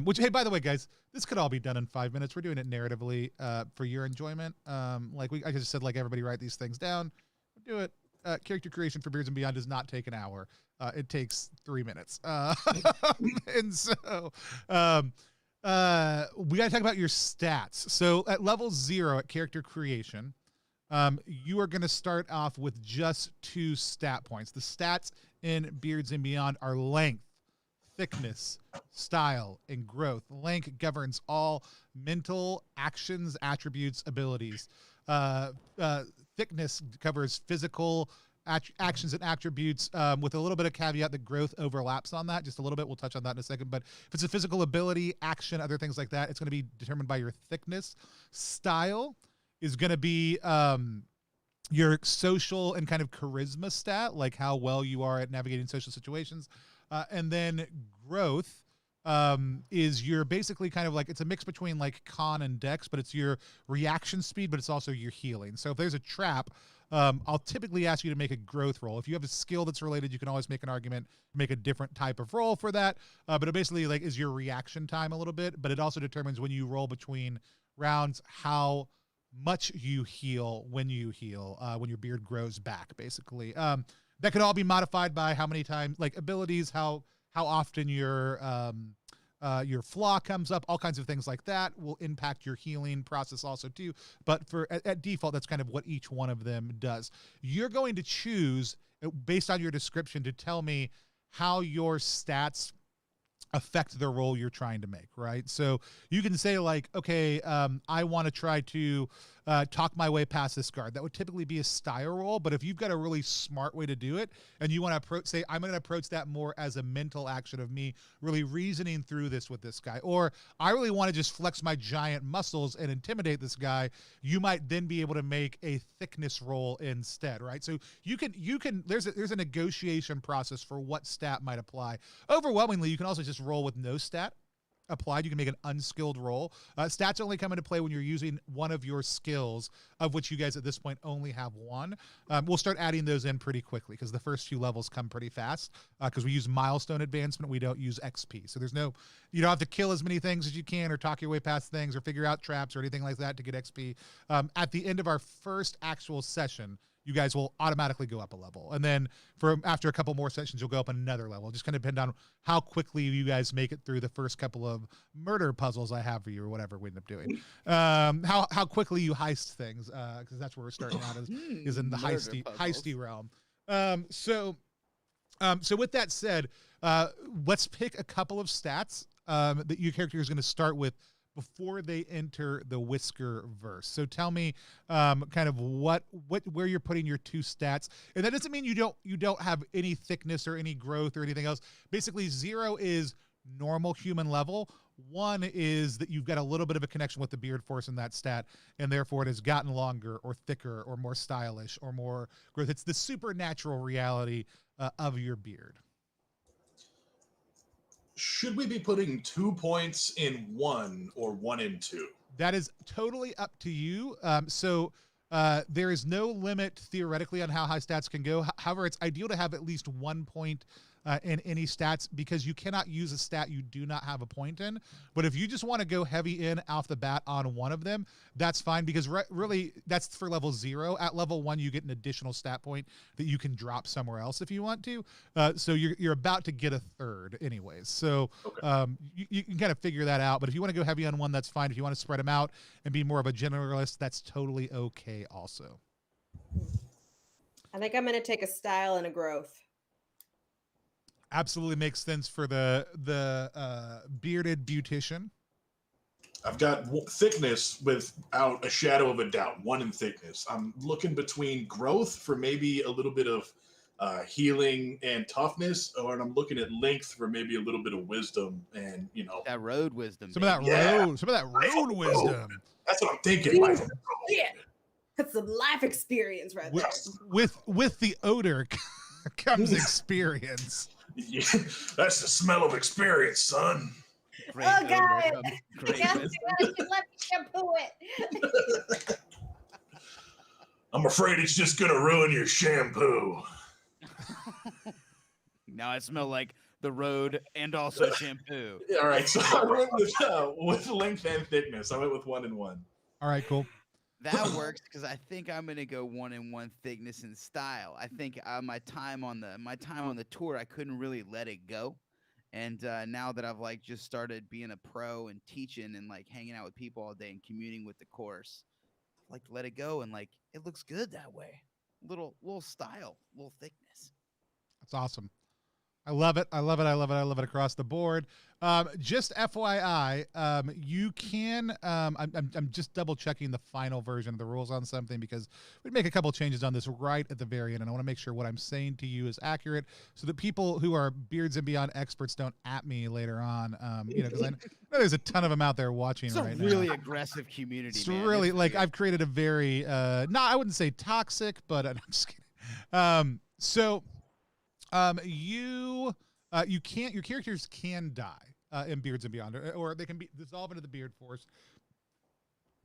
Which, hey, by the way, guys, this could all be done in 5 minutes. We're doing it narratively for your enjoyment. I just said, like, everybody write these things down. We'll do it character creation for Beards and Beyond does not take an hour. It takes 3 minutes. And so we got to talk about your stats. So at level 0 at character creation, you are going to start off with just 2 stat points. The stats in Beards and Beyond are length, thickness, style, and growth. Length governs all mental actions, attributes, abilities. Thickness covers physical actions and attributes, with a little bit of caveat that growth overlaps on that just a little bit. We'll touch on that in a second. But if it's a physical ability, action, other things like that, it's going to be determined by your thickness. Style is going to be your social and kind of charisma stat, like how well you are at navigating social situations. And then growth is your basically kind of like, it's a mix between like con and dex, but it's your reaction speed, but it's also your healing. So if there's a trap, I'll typically ask you to make a growth roll. If you have a skill that's related, you can always make an argument, make a different type of roll for that. But it basically like is your reaction time a little bit, but it also determines when you roll between rounds, how much you heal when you heal, when your beard grows back, basically. That could all be modified by how many times, like abilities, how often your flaw comes up, all kinds of things like that will impact your healing process also too. But at default, that's kind of what each one of them does. You're going to choose based on your description to tell me how your stats affect the role you're trying to make, right? So you can say like, okay, I want to try to talk my way past this guard. That would typically be a style roll, but if you've got a really smart way to do it and you want to approach, say, I'm going to approach that more as a mental action of me really reasoning through this with this guy, or I really want to just flex my giant muscles and intimidate this guy, you might then be able to make a thickness roll instead, right? So you can there's a negotiation process for what stat might apply. Overwhelmingly, you can also just roll with no stat applied. You can make an unskilled roll. Stats only come into play when you're using one of your skills, of which you guys at this point only have one. We'll start adding those in pretty quickly because the first few levels come pretty fast because we use milestone advancement. We don't use XP. So you don't have to kill as many things as you can or talk your way past things or figure out traps or anything like that to get XP. At the end of our first actual session, you guys will automatically go up a level. And then after a couple more sessions, you'll go up another level. Just kind of depend on how quickly you guys make it through the first couple of murder puzzles I have for you or whatever we end up doing. How quickly you heist things, because that's where we're starting out is in the heisty realm. So with that said, let's pick a couple of stats that your character is going to start with before they enter the Whiskerverse. So tell me kind of where you're putting your 2 stats. And that doesn't mean you don't have any thickness or any growth or anything else. Basically 0 is normal human level. 1 is that you've got a little bit of a connection with the beard force in that stat, and therefore it has gotten longer or thicker or more stylish or more growth. It's the supernatural reality of your beard. Should we be putting 2 points in 1 or 1 in 2? That is totally up to you. There is no limit theoretically on how high stats can go. However, it's ideal to have at least 1 point in any stats because you cannot use a stat you do not have a point in. But if you just want to go heavy in off the bat on one of them, that's fine because really that's for level 0. At level 1, you get an additional stat point that you can drop somewhere else if you want to. So you're about to get a third anyways. So okay. You can kind of figure that out. But if you want to go heavy on one, that's fine. If you want to spread them out and be more of a generalist, that's totally okay also. I think I'm going to take a style and a growth. Absolutely makes sense for the bearded beautician. I've got thickness without a shadow of a doubt. 1 in thickness. I'm looking between growth for maybe a little bit of healing and toughness, or I'm looking at length for maybe a little bit of wisdom and that road wisdom. Some of that road wisdom. That's what I'm thinking. Yeah, that's some life experience right there. With the odor comes experience. Yeah, that's the smell of experience, son. Great oh, God. Yes, let me shampoo it. I'm afraid it's just going to ruin your shampoo. Now I smell like the road and also shampoo. Yeah, all right, so I went with length and thickness. I went with 1 and 1. All right, cool. That works because I think I'm gonna go 1-in-1 thickness and style. I think my time on the tour, I couldn't really let it go, and now that I've like just started being a pro and teaching and like hanging out with people all day and commuting with the course, like let it go and like it looks good that way. Little style, little thickness. That's awesome. I love it. I love it. I love it. I love it across the board. Just FYI, you can. I'm just double checking the final version of the rules on something because we make a couple changes on this right at the very end, and I want to make sure what I'm saying to you is accurate, so that people who are Beards and Beyond experts don't at me later on. Because I know there's a ton of them out there watching It's right a really now. aggressive community. It's man. really It's like weird. I've created a very I wouldn't say toxic, but I'm just kidding. You can't. Your characters can die in Beards and Beyond, or they can be dissolve into the Beard Force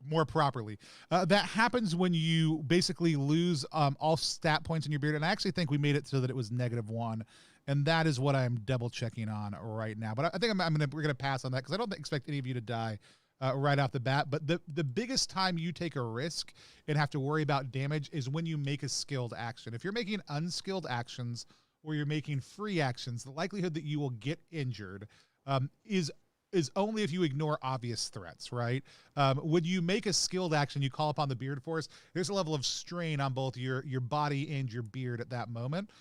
more properly. That happens when you basically lose all stat points in your beard, and I actually think we made it so that it was -1, and that is what I'm double checking on right now. But I think we're gonna pass on that because I don't expect any of you to die right off the bat. But the biggest time you take a risk and have to worry about damage is when you make a skilled action. If you're making unskilled actions or you're making free actions, the likelihood that you will get injured is only if you ignore obvious threats, right? When you make a skilled action, you call upon the Beard Force, there's a level of strain on both your body and your beard at that moment,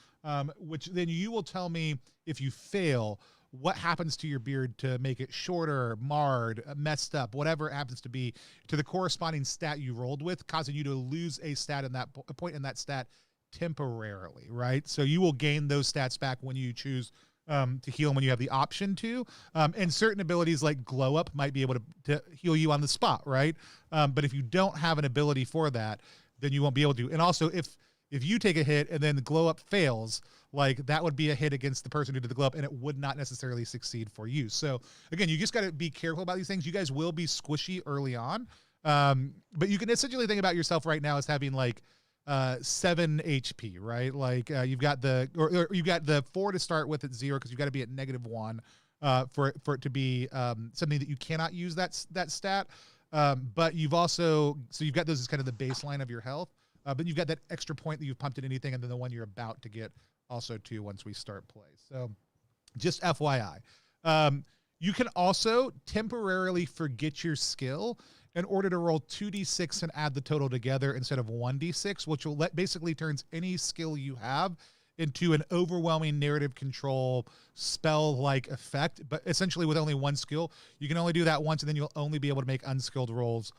which then you will tell me if you fail what happens to your beard to make it shorter, marred, messed up, whatever it happens to be, to the corresponding stat you rolled with, causing you to lose a stat in that a point in that stat temporarily, right? So you will gain those stats back when you choose to heal when you have the option to. And certain abilities like Glow Up might be able to heal you on the spot, right? But if you don't have an ability for that, then you won't be able to. And also, if you take a hit and then the Glow Up fails, like that would be a hit against the person who did the Glow Up, and it would not necessarily succeed for you. So again, you just got to be careful about these things. You guys will be squishy early on, but you can essentially think about yourself right now as having like 7 HP, right? Like you've got or you've got the 4 to start with at 0 because you've got to be at -1 for it to be something that you cannot use that stat. But you've also you've got those as kind of the baseline of your health, but you've got that extra point that you've pumped in anything, and then the one you're about to get also too once we start play. So just FYI. You can also temporarily forget your skill in order to roll 2d6 and add the total together instead of 1d6, which will basically turns any skill you have into an overwhelming narrative control spell-like effect. But essentially with only one skill, you can only do that once, and then you'll only be able to make unskilled rolls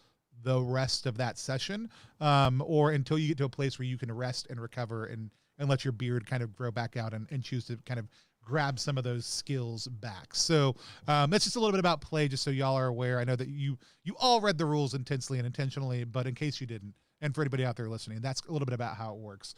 the rest of that session, or until you get to a place where you can rest and recover and let your beard kind of grow back out and choose to kind of grab some of those skills back. So that's just a little bit about play, just so y'all are aware. I know that you all read the rules intensely and intentionally, but in case you didn't, and for anybody out there listening, that's a little bit about how it works.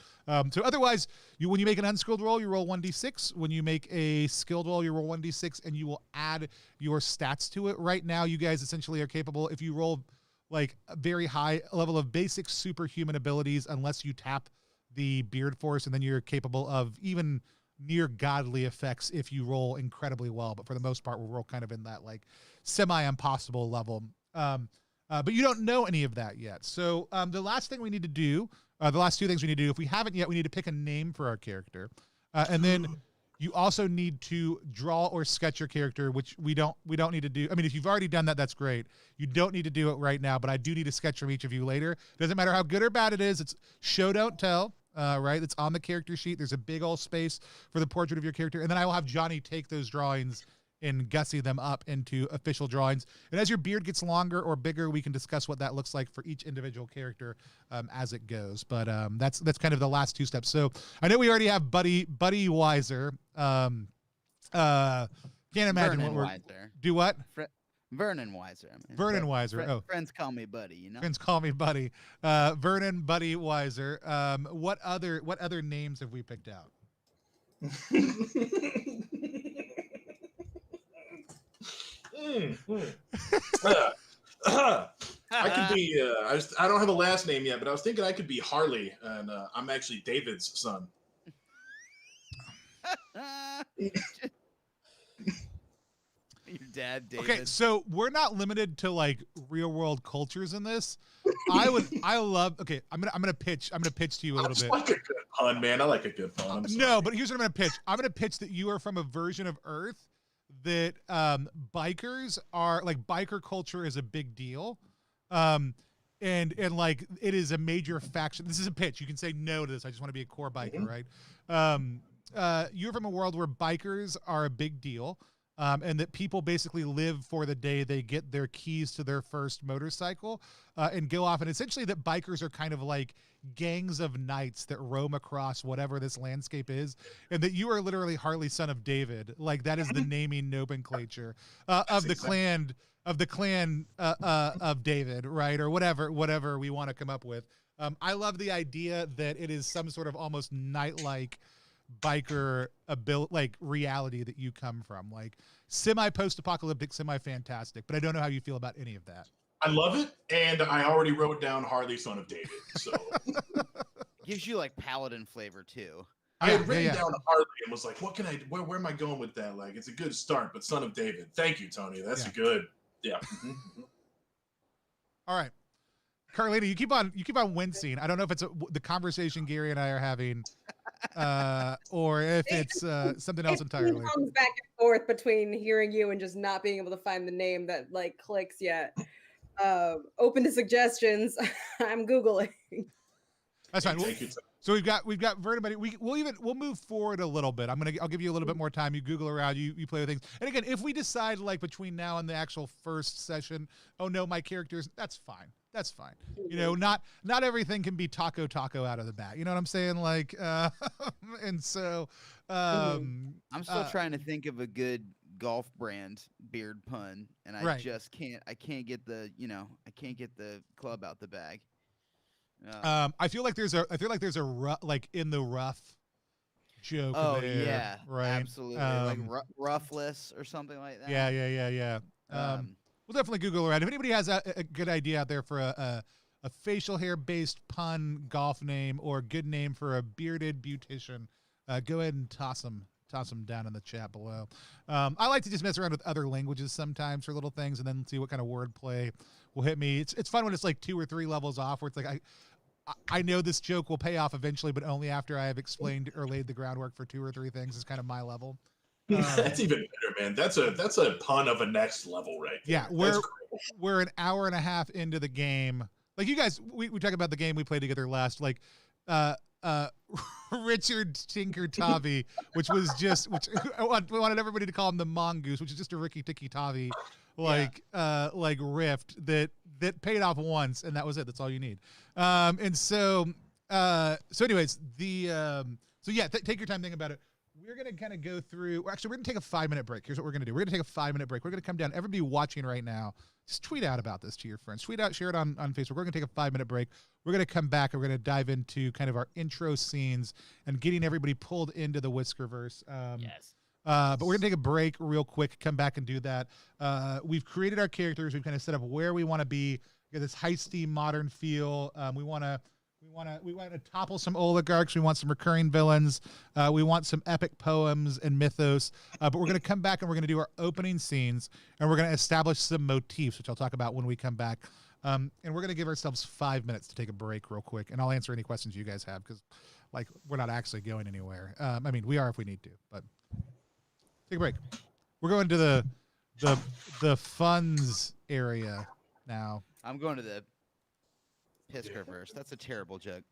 So otherwise, when you make an unskilled roll, you roll 1d6. When you make a skilled roll, you roll 1d6, and you will add your stats to it. Right now, you guys essentially are capable, if you roll like a very high level of basic superhuman abilities, unless you tap the Beard Force, and then you're capable of even near godly effects if you roll incredibly well. But for the most part, we'll roll kind of in that like semi-impossible level. But you don't know any of that yet. So the last thing we need to do, the last 2 things we need to do, if we haven't yet, we need to pick a name for our character. And then you also need to draw or sketch your character, which we don't need to do. I mean, if you've already done that, that's great. You don't need to do it right now, but I do need a sketch from each of you later. Doesn't matter how good or bad it is. It's show, don't tell. Right? It's on the character sheet. There's a big old space for the portrait of your character. And then I will have Johnny take those drawings and gussy them up into official drawings. And as your beard gets longer or bigger, we can discuss what that looks like for each individual character as it goes. But that's kind of the last 2 steps. So I know we already have Buddy Weiser. Can't imagine Vernon what we're... Weiser. Do what? Vernon Weiser. I mean, Vernon Weiser. Friends call me Buddy, you know? Friends call me Buddy. Vernon Buddy Weiser. What other names have we picked out? I could be. I don't have a last name yet, but I was thinking I could be Harley, and I'm actually David's son. Your dad, David. Okay, so we're not limited to like real world cultures in this. I love. Okay, I'm gonna pitch to you a I little just bit. like a good pun, man. I like a good pun. I'm sorry. No, but here's what I'm gonna pitch. I'm gonna pitch that you are from a version of Earth that bikers are like biker culture is a big deal. And like it is a major faction. This is a pitch. You can say no to this. I just want to be a core biker, right? You're from a world where bikers are a big deal. And that people basically live for the day they get their keys to their first motorcycle and go off. And essentially that bikers are kind of like gangs of knights that roam across whatever this landscape is. And that you are literally Harley, son of David. Like that is the naming nomenclature of the clan of David, right? Or whatever we want to come up with. I love the idea that it is some sort of almost knight-like biker like reality that you come from, like semi post-apocalyptic, semi fantastic, but I don't know how you feel about any of that. I love it, and I already wrote down Harley, son of David. So Gives you like paladin flavor too. I had written down Harley and was like, what can I? Where am I going with that? Like, it's a good start, but son of David. Thank you, Tony. That's a good. Yeah. All right, Carlina, you keep on wincing. I don't know if it's the conversation Gary and I are having, or if it's something else entirely. It comes back and forth between hearing you and just not being able to find the name that like clicks yet. Open to suggestions. I'm Googling. That's fine. Thank you. So we've got Vertimity. We'll move forward a little bit. I'll give you a little bit more time. You Google around, you play with things. And again, if we decide like between now and the actual first session, oh no, my characters, that's fine. That's fine. You know, not everything can be taco out of the bat. You know what I'm saying? Like, and so I'm still trying to think of a good golf brand beard pun, and I just can't. I can't get the club out the bag. I feel like there's a like in the rough joke. Oh there, yeah, right. Absolutely, like roughless or something like that. Yeah. We'll definitely Google around. If anybody has a good idea out there for a facial hair based pun golf name or good name for a bearded beautician, go ahead and toss them down in the chat below. I like to just mess around with other languages sometimes for little things and then see what kind of wordplay will hit me. It's fun when it's like 2 or 3 levels off where it's like I know this joke will pay off eventually, but only after I have explained or laid the groundwork for 2 or 3 things is kind of my level. That's even better, man. That's a pun of a next level, right there. Yeah, we're an hour and a half into the game. Like you guys, we talk about the game we played together last. Like, Richard Tinker Tavi, which I wanted everybody to call him the Mongoose, which is just a Ricky Tikki Tavi, like rift that paid off once, and that was it. That's all you need. So anyways, take your time thinking about it. We're going to kind of go through. Actually, we're going to take a 5-minute break. Here's what we're going to do. We're going to take a 5-minute break. We're going to come down. Everybody watching right now, just tweet out about this to your friends. Tweet out, share it on Facebook. We're going to take a 5-minute break. We're going to come back and we're going to dive into kind of our intro scenes and getting everybody pulled into the Whiskerverse. Yes. But we're going to take a break real quick, come back and do that. We've created our characters. We've kind of set up where we want to be. We got this heisty modern feel. We want to topple some oligarchs. We want some recurring villains. We want some epic poems and mythos. But we're going to come back and we're going to do our opening scenes, and we're going to establish some motifs, which I'll talk about when we come back. And we're going to give ourselves 5 minutes to take a break real quick, and I'll answer any questions you guys have because, like, we're not actually going anywhere. I mean, we are if we need to, but take a break. We're going to the funds area now. I'm going to the Whiskerverse. That's a terrible joke.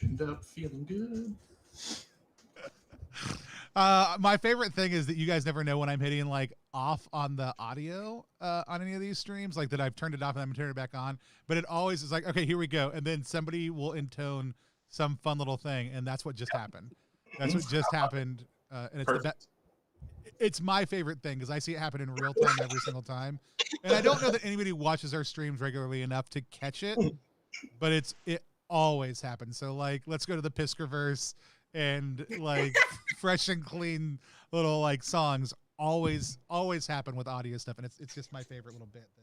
End up feeling good. My favorite thing is that you guys never know when I'm hitting like off on the audio on any of these streams, like that I've turned it off and I'm turning it back on. But it always is like, okay, here we go, and then somebody will intone some fun little thing, and that's what just happened. That's what just happened, and it's the best. It's my favorite thing because I see it happen in real time every single time, and I don't know that anybody watches our streams regularly enough to catch it, but it always happens. So like, let's go to the Whiskerverse, and like fresh and clean little like songs always happen with audio stuff, and it's just my favorite little bit that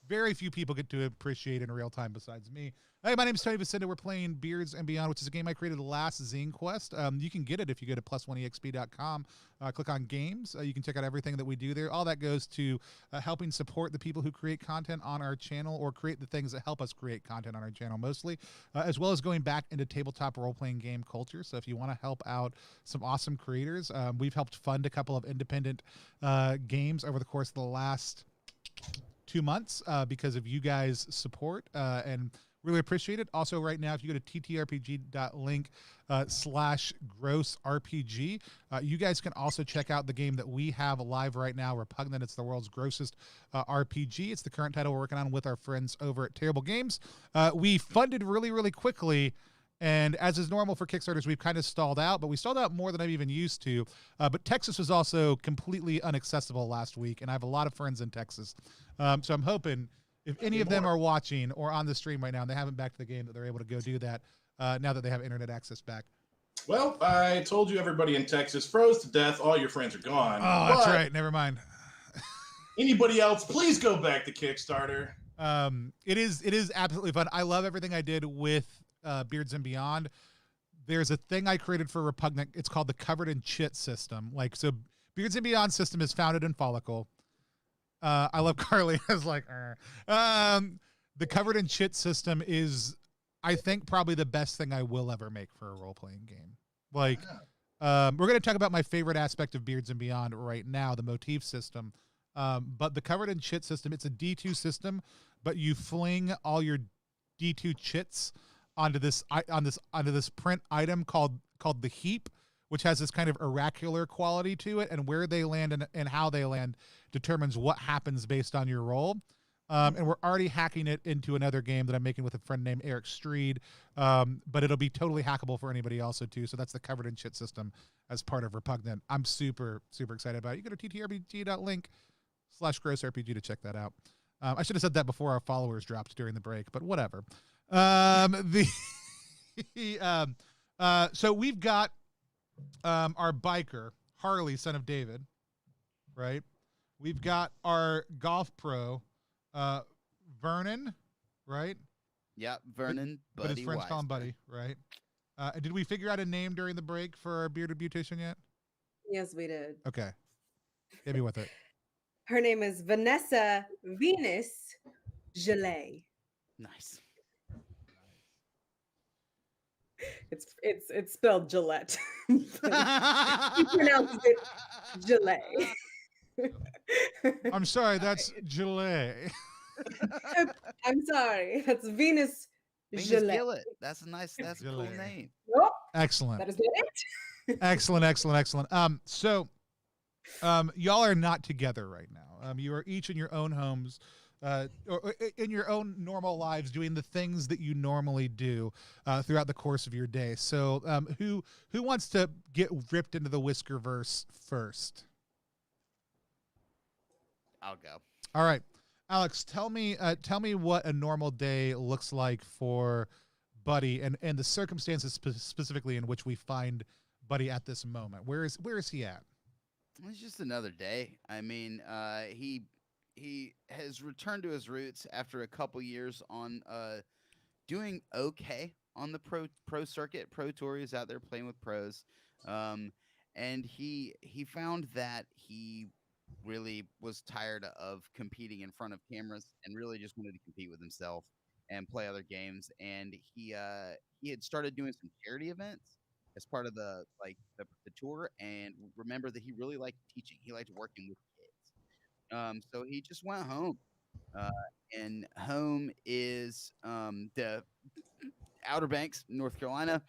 very few people get to appreciate in real time besides me. Hey, my name is Tony Vasinda. We're playing Beards and Beyond, which is a game I created last Zine Quest. You can get it if you go to plus1exp.com, click on games. You can check out everything that we do there. All that goes to helping support the people who create content on our channel or create the things that help us create content on our channel mostly, as well as going back into tabletop role-playing game culture. So if you want to help out some awesome creators, we've helped fund a couple of independent games over the course of the last 2 months because of you guys' support and really appreciate it. Also, right now, if you go to ttrpg.link /grossrpg, you guys can also check out the game that we have live right now, Repugnant. It's the world's grossest RPG. It's the current title we're working on with our friends over at Terrible Games. We funded really, really quickly. And as is normal for Kickstarters, we've kind of stalled out, but we stalled out more than I've even used to. But Texas was also completely inaccessible last week, and I have a lot of friends in Texas. So I'm hoping if any of them are watching or on the stream right now and they haven't backed the game, that they're able to go do that now that they have internet access back. Well, I told you everybody in Texas froze to death. All your friends are gone. Oh, that's right. Never mind. Anybody else, please go back to Kickstarter. It is absolutely fun. I love everything I did with Beards and Beyond. There's a thing I created for Repugnant. It's called the Covered in Chit system. Like, so Beards and Beyond system is founded in Follicle. I love Carlina's like, the Covered in Chit system is, I think, probably the best thing I will ever make for a role-playing game. Like, we're going to talk about my favorite aspect of Beards and Beyond right now, the motif system. But the Covered in Chit system, it's a D2 system, but you fling all your D2 chits onto this print item called the heap, which has this kind of oracular quality to it, and where they land and how they land determines what happens based on your roll. And we're already hacking it into another game that I'm making with a friend named Eric Streed, but it'll be totally hackable for anybody else too. So that's the Covered in Chit system as part of Repugnant. I'm super, super excited about it. You go to ttrpg.link /grossrpg to check that out. I should have said that before our followers dropped during the break, but whatever. So we've got our biker, Harley, son of David, right? We've got our golf pro, Vernon, right? Yeah, Vernon, but his friends call him Weisman. Buddy, right? Did we figure out a name during the break for our bearded beautician yet? Yes, we did. Okay. Hit me with it. Her name is Vanessa Venus Gillet. Nice. It's spelled Gillette. You pronounced it Gillet. I'm sorry, that's Gillet. I'm sorry. That's Venus Venus Gillet. Gillett. That's a cool Gillet. name. Nope, Excellent. that is not it. Excellent. So y'all are not together right now. You are each in your own homes, or in your own normal lives, doing the things that you normally do throughout the course of your day. So, who wants to get ripped into the Whiskerverse first? I'll go. All right, Alex, tell me what a normal day looks like for Buddy and the circumstances specifically in which we find Buddy at this moment. Where is he at? It's just another day. I mean, he has returned to his roots after a couple years on doing okay on the pro circuit. Pro Tour is out there playing with pros, and he found that he really was tired of competing in front of cameras and really just wanted to compete with himself and play other games. And he had started doing some charity events as part of the tour, and remember that he really liked teaching. He liked working with kids. So he just went home, and home is the Outer Banks, North Carolina,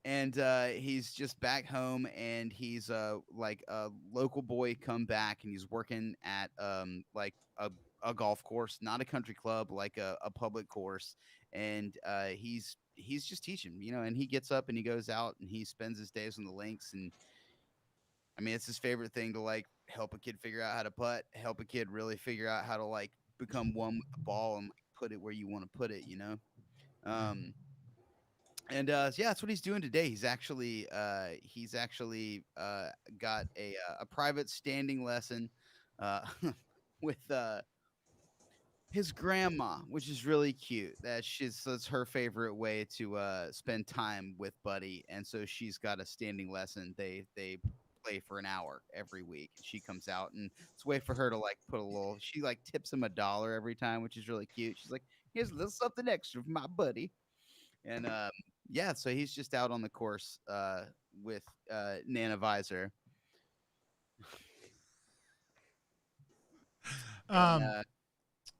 and he's just back home, and he's like a local boy come back, and he's working at like a golf course, not a country club, like a public course, and he's just teaching, and he gets up and he goes out and he spends his days on the links, and I mean it's his favorite thing to like help a kid figure out how to putt, help a kid really figure out how to like become one with the ball and like, put it where you want to put it, um and yeah, that's what he's doing today. He's actually got a private standing lesson uh, with his grandma, which is really cute. That's her favorite way to spend time with Buddy, and so she's got a standing lesson. They play for an hour every week. She comes out, and it's a way for her to like put a little. She like tips him $1 every time, which is really cute. She's like, "Here's a little something extra for my buddy," and yeah, so he's just out on the course with Nana Visor. Um, And,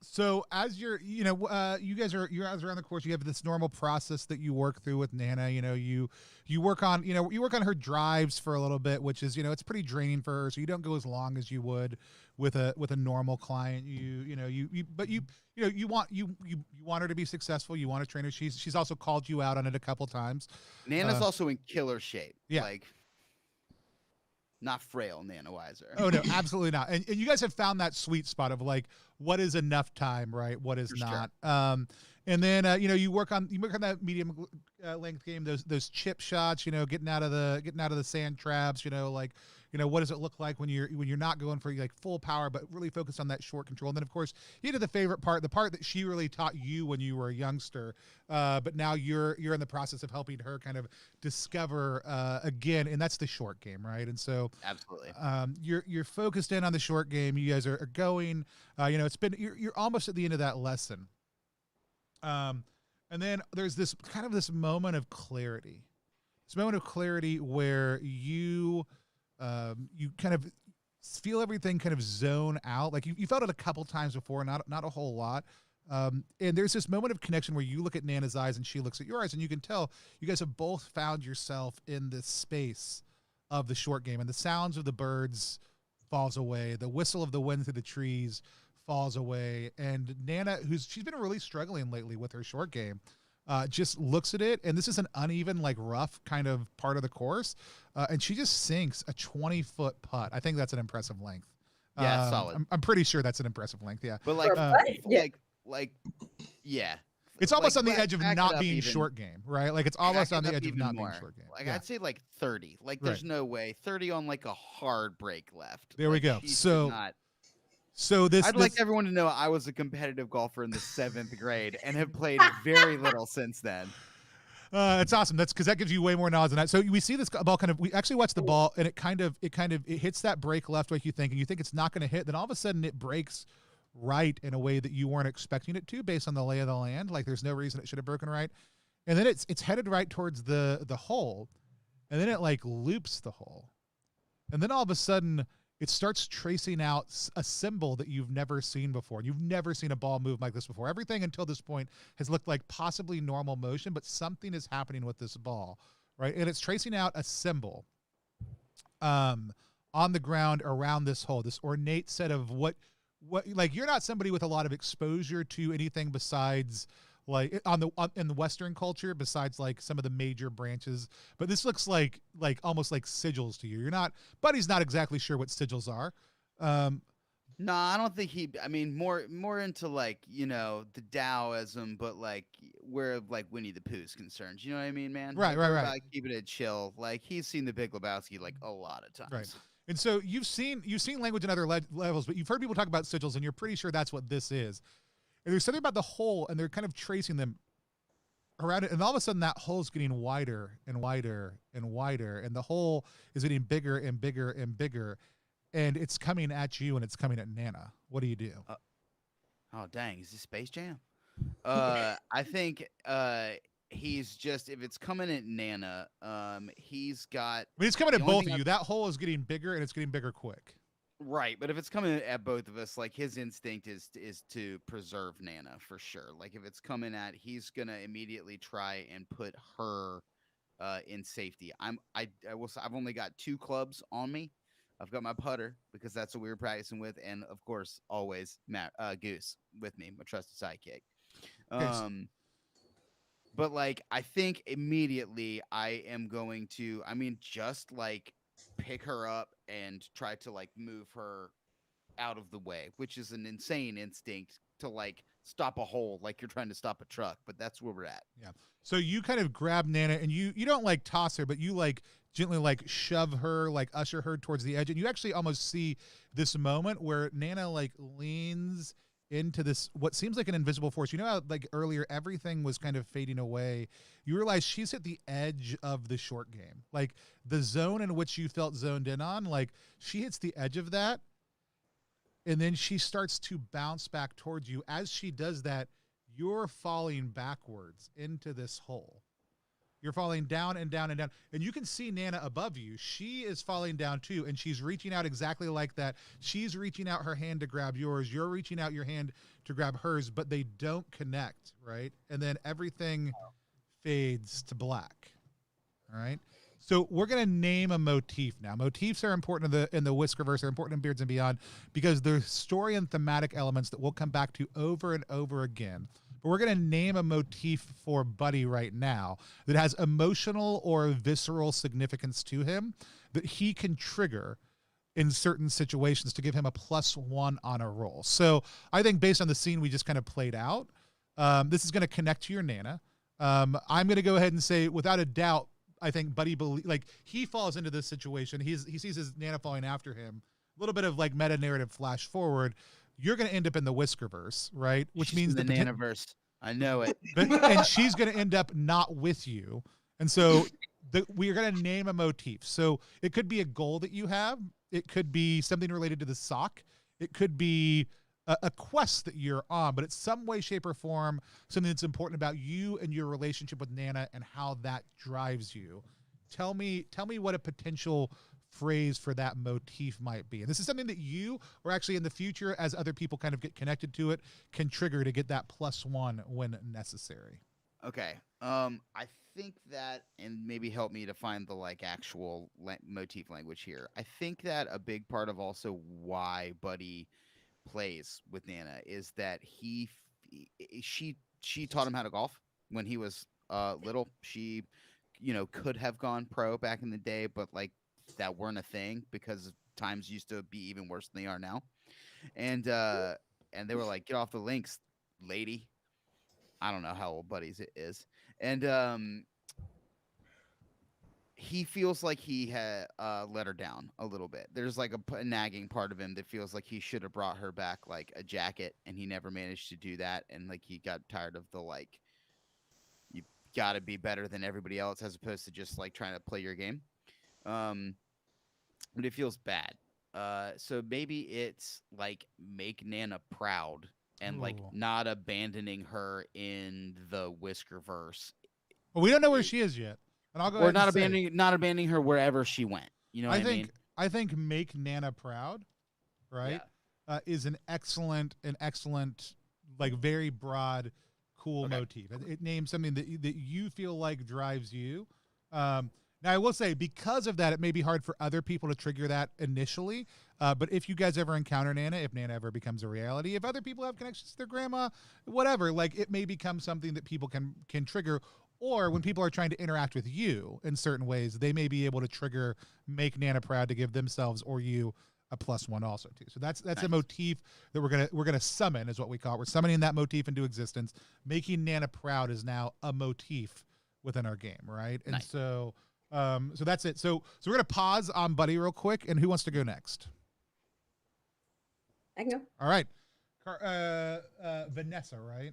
So as you guys are on the course. You have this normal process that you work through with Nana. You work on her drives for a little bit, which is it's pretty draining for her. So you don't go as long as you would with a normal client. You want her to be successful. You want to train her. She's also called you out on it a couple times. Nana's also in killer shape. Yeah. Like not frail Nana Weiser. Oh no, absolutely not. And you guys have found that sweet spot of like what is enough time, right? What is For not. sure. And then you work on that medium length game, those chip shots, getting out of the sand traps, what does it look like when you're not going for like full power, but really focused on that short control. And then of course you did the favorite part, the part that she really taught you when you were a youngster, but now you're in the process of helping her kind of discover again, and that's the short game, right? And so Absolutely. you're focused in on the short game. You guys are going, you're almost at the end of that lesson. And then there's this moment of clarity. This moment of clarity where you kind of feel everything kind of zone out. Like you felt it a couple times before, not a whole lot. And there's this moment of connection where you look at Nana's eyes and she looks at your eyes, and you can tell you guys have both found yourself in this space of the short game, and the sounds of the birds falls away. The whistle of the wind through the trees falls away, and Nana, she's been really struggling lately with her short game, just looks at it, and this is an uneven, like rough kind of part of the course, and she just sinks a 20-foot putt. I think that's an impressive length. Yeah, solid. I'm pretty sure that's an impressive length. Yeah, But like, For a putt? Yeah. yeah. it's almost Like, on the edge of back it not up being even. short game, right? Like it's almost Back on it the up edge of even not more. being short game. Like Yeah. I'd say like 30. Like there's no way 30 on like a hard break left. There we Like, go. she's So not. this I'd like everyone to know I was a competitive golfer in the 7th grade and have played very little since then. It's awesome. That's because that gives you way more knowledge than that. So we see this ball we actually watch the ball, and it hits that break left like you think, and you think it's not going to hit. Then all of a sudden it breaks right in a way that you weren't expecting it to, based on the lay of the land. Like there's no reason it should have broken right, and then it's headed right towards the hole, and then it like loops the hole, and then all of a sudden it starts tracing out a symbol that you've never seen before. You've never seen a ball move like this before. Everything until this point has looked like possibly normal motion, but something is happening with this ball, right? And it's tracing out a symbol on the ground around this hole, this ornate set of what like you're not somebody with a lot of exposure to anything besides like in the Western culture, besides like some of the major branches, but this looks like almost like sigils to you. You're not, Buddy's not exactly sure what sigils are. No, I don't think I mean, more into like, the Taoism, but like where like Winnie the Pooh's concerned. You know what I mean, man? Right, Like, right, we're right. about keeping it chill. Like he's seen The Big Lebowski like a lot of times. Right. And so you've seen language in other levels, but you've heard people talk about sigils, and you're pretty sure that's what this is. And there's something about the hole, and they're kind of tracing them around it, and all of a sudden that hole's getting wider and wider and wider, and the hole is getting bigger and bigger and bigger, and it's coming at you, and it's coming at Nana. What do you do? Oh dang, is this Space Jam? I think he's just, if it's coming at Nana, he's got I mean, it's coming at the only both thing of you. That hole is getting bigger, and it's getting bigger quick. Right, but if it's coming at both of us, like his instinct is to preserve Nana for sure. Like if it's coming at, he's gonna immediately try and put her in safety. I've only got 2 clubs on me. I've got my putter because that's what we were practicing with, and of course, always Matt Goose with me, my trusted sidekick. Yes. But like I think immediately I am going to, I mean, just like pick her up and try to like move her out of the way, which is an insane instinct to like stop a hole like you're trying to stop a truck, but that's where we're at. Yeah. So you kind of grab Nana and you don't like toss her, but you like gently like shove her, like usher her towards the edge. And you actually almost see this moment where Nana like leans into this, what seems like an invisible force. You know how like earlier everything was kind of fading away. You realize she's at the edge of the short game. Like the zone in which you felt zoned in on, like she hits the edge of that. And then she starts to bounce back towards you. As she does that, you're falling backwards into this hole. You're falling down and down and down. And you can see Nana above you. She is falling down too, and she's reaching out exactly like that. She's reaching out her hand to grab yours. You're reaching out your hand to grab hers, but they don't connect, right? And then everything fades to black. All right? So we're going to name a motif now. Motifs are important in the Whiskerverse. They're important in Beards and Beyond because they're story and thematic elements that we'll come back to over and over again. But we're going to name a motif for Buddy right now that has emotional or visceral significance to him that he can trigger in certain situations to give him a +1 on a roll. So I think based on the scene we just kind of played out, this is going to connect to your Nana. I'm going to go ahead and say, without a doubt, I think Buddy he falls into this situation. He sees his Nana falling after him. A little bit of like meta narrative flash forward. You're going to end up in the Whiskerverse, right? Which means the Nanaverse. I know it. And she's going to end up not with you. And so we're going to name a motif. So it could be a goal that you have. It could be something related to the sock. It could be a quest that you're on, but it's some way, shape, or form something that's important about you and your relationship with Nana and how that drives you. Tell me what a potential phrase for that motif might be. And this is something that you, or actually in the future, as other people kind of get connected to it, can trigger to get that +1 when necessary. Okay. I think that, and maybe help me to find the like actual motif language here. I think that a big part of also why Buddy plays with Nana is that she taught him how to golf when he was little. She could have gone pro back in the day, but like that weren't a thing because times used to be even worse than they are now. And they were like, get off the links, lady. I don't know how old Buddy's it is. And he feels like he had let her down a little bit. There's like a nagging part of him that feels like he should have brought her back like a jacket, and he never managed to do that. And like he got tired of the like, you got to be better than everybody else as opposed to just like trying to play your game. But it feels bad. So maybe it's like make Nana proud and like not abandoning her in the Whiskerverse. Well, we don't know where she is yet. And I'll go ahead not and abandoning her wherever she went. You know what I mean? I think make Nana proud, right? Yeah. Is an excellent, like very broad, cool motif. It names something that you feel like drives you. Now I will say, because of that, it may be hard for other people to trigger that initially. But if you guys ever encounter Nana, if Nana ever becomes a reality, if other people have connections to their grandma, whatever, like it may become something that people can trigger. Or when people are trying to interact with you in certain ways, they may be able to trigger make Nana proud to give themselves or you a +1 also too. So that's nice. A motif that we're gonna summon, is what we call it. We're summoning that motif into existence. Making Nana proud is now a motif within our game, right? And nice. So that's it. So we're gonna pause on Buddy real quick. And who wants to go next? I can go. All right, Vanessa, right?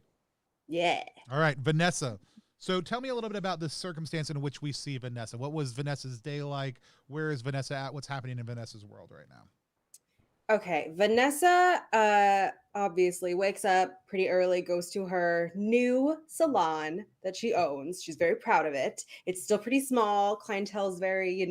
Yeah. All right, Vanessa. So tell me a little bit about the circumstance in which we see Vanessa. What was Vanessa's day like? Where is Vanessa at? What's happening in Vanessa's world right now? Okay. Vanessa obviously wakes up pretty early, goes to her new salon that she owns. She's very proud of it. It's still pretty small. Clientele's very,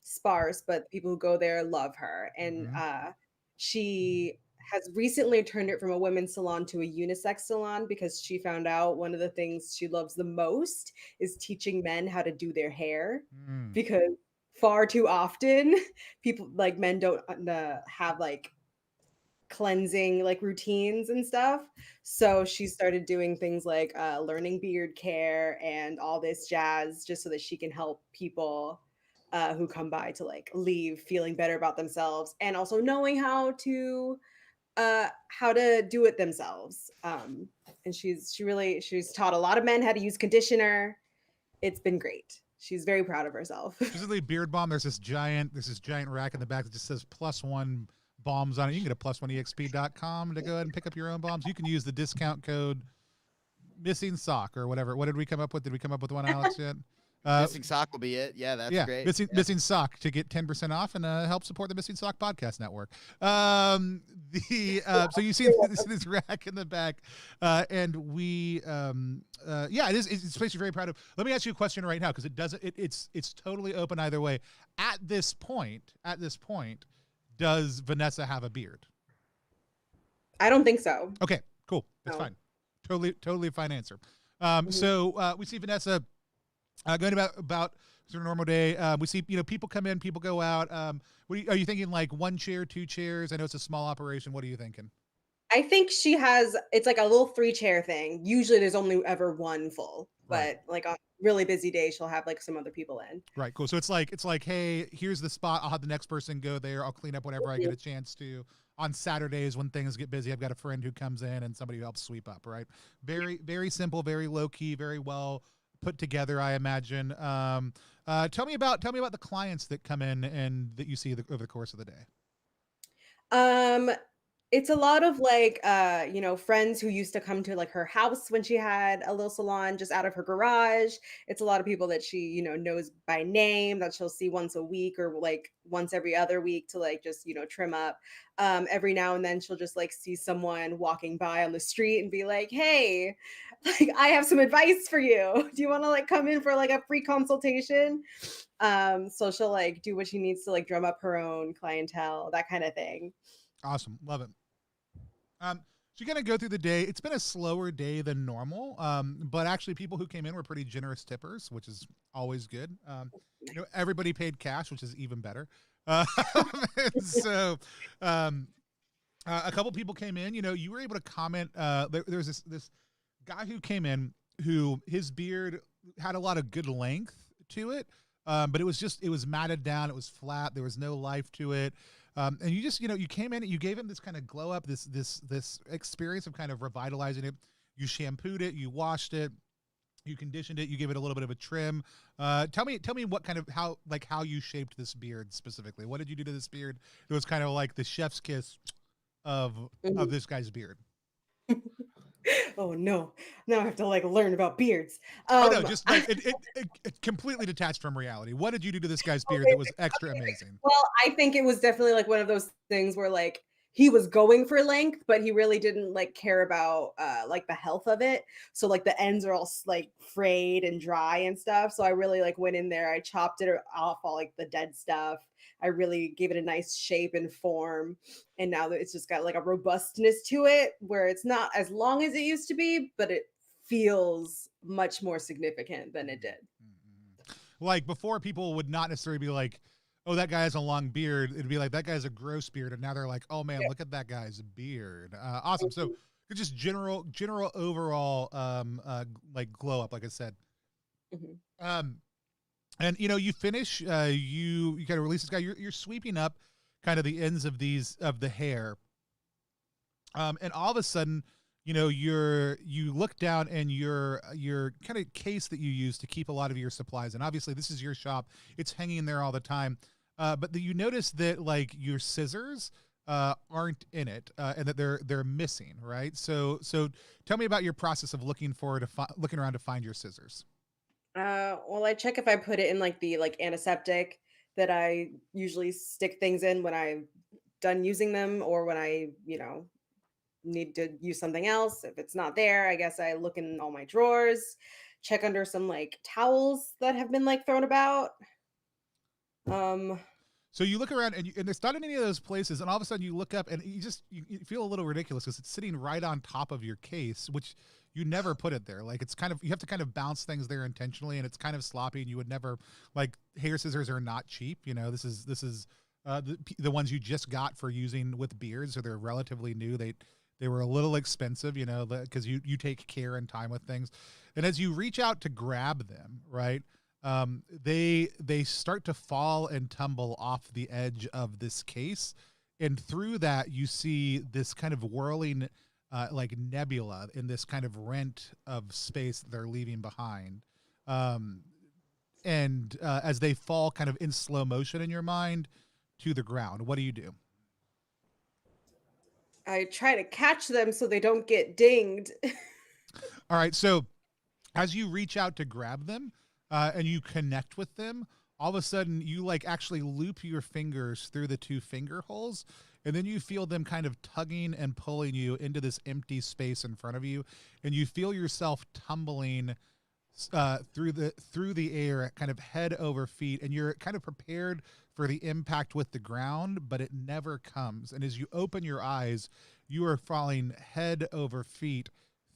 sparse, but people who go there love her. And Mhm. she has recently turned it from a women's salon to a unisex salon because she found out one of the things she loves the most is teaching men how to do their hair Mm. because far too often people like men don't have like cleansing like routines and stuff. So she started doing things like learning beard care and all this jazz just so that she can help people who come by to like leave feeling better about themselves and also knowing how to do it themselves. And she's taught a lot of men how to use conditioner. It's been great. She's very proud of herself. Specifically, Beard Balm. There's this giant rack in the back that just says +1 balms on it. You can go to plus1exp.com to go ahead and pick up your own balms. You can use the discount code missing sock or whatever. What did we come up with? Did we come up with one, Alex, yet? Missing sock will be it. Yeah, that's great. Missing sock to get 10% off and help support the Missing Sock Podcast Network. So you see this rack in the back, and we it's a space you're very proud of. Let me ask you a question right now because it's totally open either way. At this point, does Vanessa have a beard? I don't think so. Okay, cool. That's No. fine. Totally fine answer. So we see Vanessa going about sort of normal day. We see people come in, people go out. Are you thinking like 1 chair, 2 chairs? I know it's a small operation. What are you thinking? I think it's like a little 3-chair thing. Usually there's only ever one full, Right. but like on really busy days, she'll have like some other people in. Right, cool. So it's like, hey, here's the spot. I'll have the next person go there. I'll clean up whenever I get a chance to. On Saturdays when things get busy, I've got a friend who comes in and somebody who helps sweep up. Right, very very simple, very low key, very well put together, I imagine. Tell me about the clients that come in and that you see over the course of the day. It's a lot of like friends who used to come to like her house when she had a little salon just out of her garage. It's a lot of people that she knows by name that she'll see once a week or like once every other week to like just trim up. Every now and then she'll just like see someone walking by on the street and be like, hey, like I have some advice for you. Do you want to like come in for like a free consultation? So she'll like do what she needs to like drum up her own clientele, that kind of thing. Awesome, love it. So you're gonna go through the day. It's been a slower day than normal, but actually, people who came in were pretty generous tippers, which is always good. Everybody paid cash, which is even better. So, a couple people came in. You were able to comment. There was this guy who came in who his beard had a lot of good length to it, but it was matted down. It was flat. There was no life to it. And you just, you came in and you gave him this kind of glow up, this experience of kind of revitalizing it. You shampooed it, you washed it, you conditioned it, you gave it a little bit of a trim. Tell me what kind of how you shaped this beard specifically. What did you do to this beard? It was kind of like the chef's kiss of this guy's beard. Oh no! Now I have to like learn about beards. No, just like it completely detached from reality. What did you do to this guy's beard that was extra amazing? Well, I think it was definitely like one of those things where like he was going for length, but he really didn't like care about like the health of it. So like the ends are all like frayed and dry and stuff. So I really like went in there. I chopped it off all like the dead stuff. I really gave it a nice shape and form. And now that it's just got like a robustness to it where it's not as long as it used to be, but it feels much more significant than it did. Like before, people would not necessarily be like, oh, that guy has a long beard. It'd be like, that guy's a gross beard. And now they're like, oh man, look at that guy's beard. Awesome. So just general overall, like glow up, like I said. And you finish, you kind of release this guy. You're sweeping up kind of the ends of the hair. And all of a sudden, you look down and your kind of case that you use to keep a lot of your supplies. And obviously this is your shop. It's hanging there all the time. But you notice that like your scissors aren't in it, and that they're missing, right? So tell me about your process of looking around to find your scissors. Well, I check if I put it in like the like antiseptic that I usually stick things in when I'm done using them or when I, need to use something else. If it's not there, I guess I look in all my drawers, check under some like towels that have been like thrown about. So you look around and it's not in any of those places, and all of a sudden you look up and you feel a little ridiculous because it's sitting right on top of your case, which you never put it there. Like it's kind of, you have to kind of bounce things there intentionally, and it's kind of sloppy, and you would never, like, hair scissors are not cheap. You know, this is the ones you just got for using with beards, so they're relatively new. They were a little expensive, you know, because you take care and time with things, and as you reach out to grab them, right, they start to fall and tumble off the edge of this case, and through that you see this kind of whirling like nebula in this kind of rent of space that they're leaving behind, and as they fall kind of in slow motion in your mind to the ground, what do you do? I try to catch them so they don't get dinged. All right, so as you reach out to grab them and you connect with them, all of a sudden you like actually loop your fingers through the two finger holes, and then you feel them kind of tugging and pulling you into this empty space in front of you, and you feel yourself tumbling through the air, kind of head over feet, and you're kind of prepared for the impact with the ground, but it never comes. And as you open your eyes, you are falling head over feet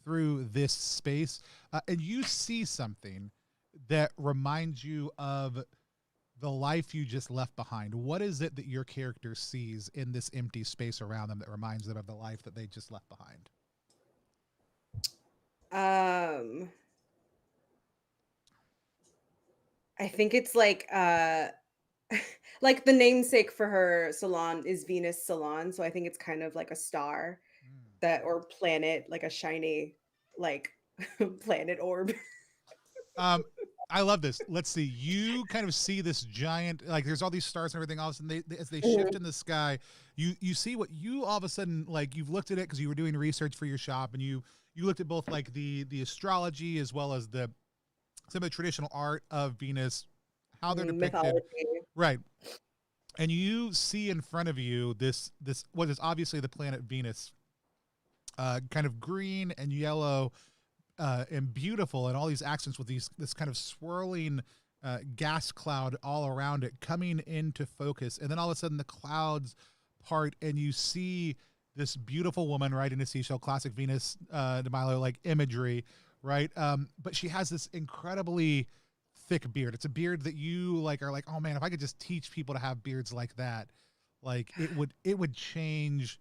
through this space, and you see something that reminds you of the life you just left behind. What is it that your character sees in this empty space around them that reminds them of the life that they just left behind? I think it's like like the namesake for her salon is Venus Salon, so I think it's kind of like a star that, or planet, like a shiny like planet orb. I love this. Let's see. You kind of see this giant, like there's all these stars and everything. All of a sudden, as they shift in the sky, you see what you all of a sudden, like, you've looked at it because you were doing research for your shop, and you looked at both like the astrology as well as some of the traditional art of Venus, how they're depicted, Mythology. right? And you see in front of you this what is obviously the planet Venus, kind of green and yellow. And beautiful, and all these accents with this kind of swirling gas cloud all around it coming into focus, and then all of a sudden the clouds part, and you see this beautiful woman riding a seashell, classic Venus de Milo like imagery, right? But she has this incredibly thick beard. It's a beard that you like are like, oh man, if I could just teach people to have beards like that, like it would change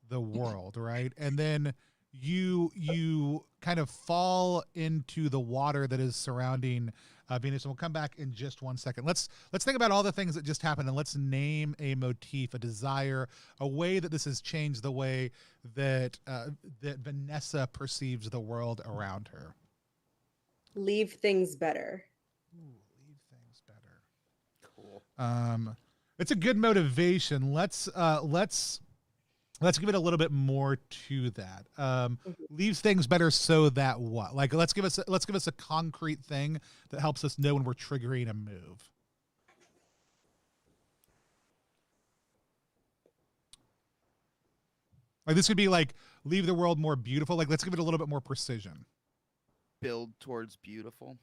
the world, right? And then you kind of fall into the water that is surrounding Venus, and we'll come back in just 1 second. Let's think about all the things that just happened, and let's name a motif, a desire, a way that this has changed the way that that Vanessa perceives the world around her. Leave things better. Ooh, leave things better. Cool. It's a good motivation. Let's give it a little bit more to that. Leaves things better so that what? Like, let's give us a concrete thing that helps us know when we're triggering a move. Like, this could be like leave the world more beautiful. Like, let's give it a little bit more precision. Build towards beautiful.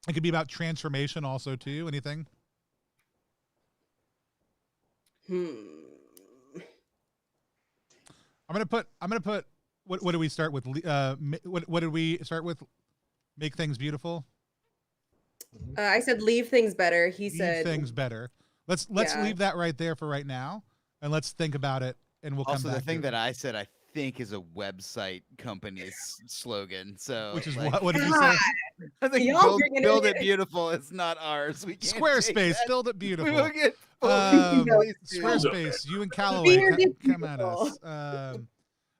It could be about transformation also too. Anything? I'm gonna put. What do we start with? What did we start with? Make things beautiful. I said leave things better. He said things better. Let's leave that right there for right now, and let's think about it, and we'll come back. Also, the thing that I said, I think, is a website company's slogan. So, which is like, what did you say? I think build it beautiful. It's not ours. We can't Squarespace, build it beautiful. We will get Squarespace, you and Callaway, come at us.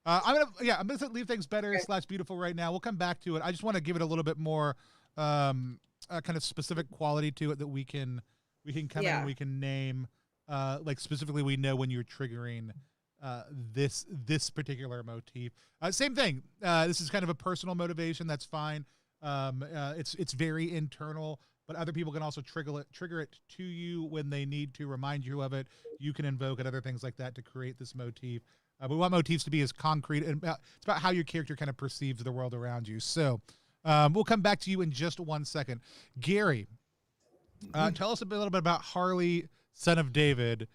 I'm gonna leave things better / beautiful right now. We'll come back to it. I just want to give it a little bit more kind of specific quality to it that we can come in, we can name, like specifically we know when you're triggering this particular motif. Same thing. This is kind of a personal motivation. That's fine. It's very internal. but other people can also trigger it to you when they need to remind you of it. You can invoke it, other things like that to create this motif. We want motifs to be as concrete, and it's about how your character kind of perceives the world around you. So we'll come back to you in just 1 second. Gary, tell us a little bit about Harley, son of David,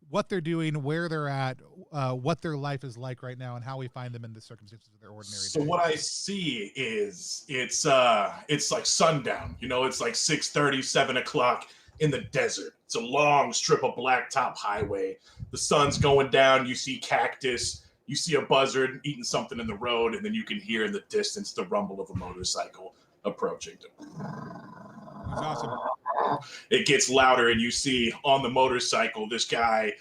what they're doing, where they're at, what their life is like right now, and how we find them in the circumstances of their ordinary So day. what I see is it's like sundown. It's like 6:30, 7 o'clock in the desert. It's a long strip of blacktop highway. The sun's going down. You see cactus. You see a buzzard eating something in the road, and then you can hear in the distance the rumble of a motorcycle approaching. That's awesome. It gets louder, and you see on the motorcycle this guy.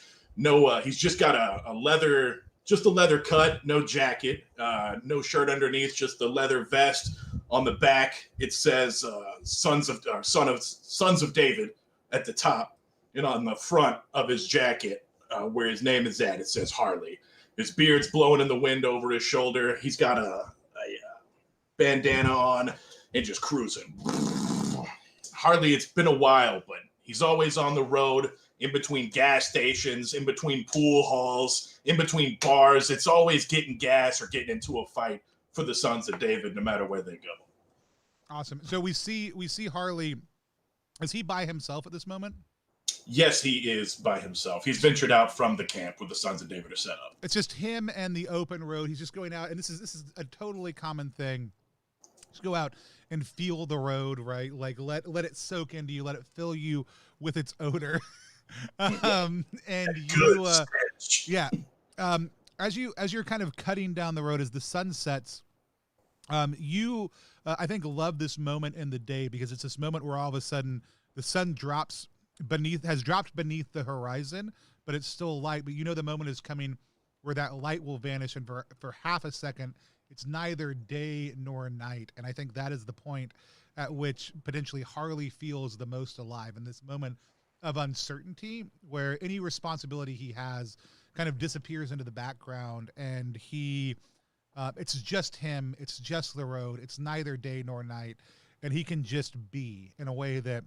He's just got a leather cut, no jacket, no shirt underneath, just the leather vest. On the back, it says "Sons of David" at the top, and on the front of his jacket, where his name is at, it says Harley. His beard's blowing in the wind over his shoulder. He's got a bandana on and just cruising. Harley, it's been a while, but he's always on the road, in between gas stations, in between pool halls, in between bars. It's always getting gas or getting into a fight for the Sons of David, no matter where they go. Awesome. So we see Harley. Is he by himself at this moment? Yes, he is by himself. He's ventured out from the camp where the Sons of David are set up. It's just him and the open road. He's just going out, and this is a totally common thing. Just go out and feel the road, right? Like let it soak into you, let it fill you with its odor. And you, as you're kind of cutting down the road as the sun sets, you I think love this moment in the day, because it's this moment where all of a sudden the sun has dropped beneath the horizon, but it's still light. But the moment is coming where that light will vanish, and for half a second, it's neither day nor night. And I think that is the point at which potentially Harley feels the most alive, in this moment of uncertainty, where any responsibility he has kind of disappears into the background, and it's just him, it's just the road, it's neither day nor night, and he can just be in a way that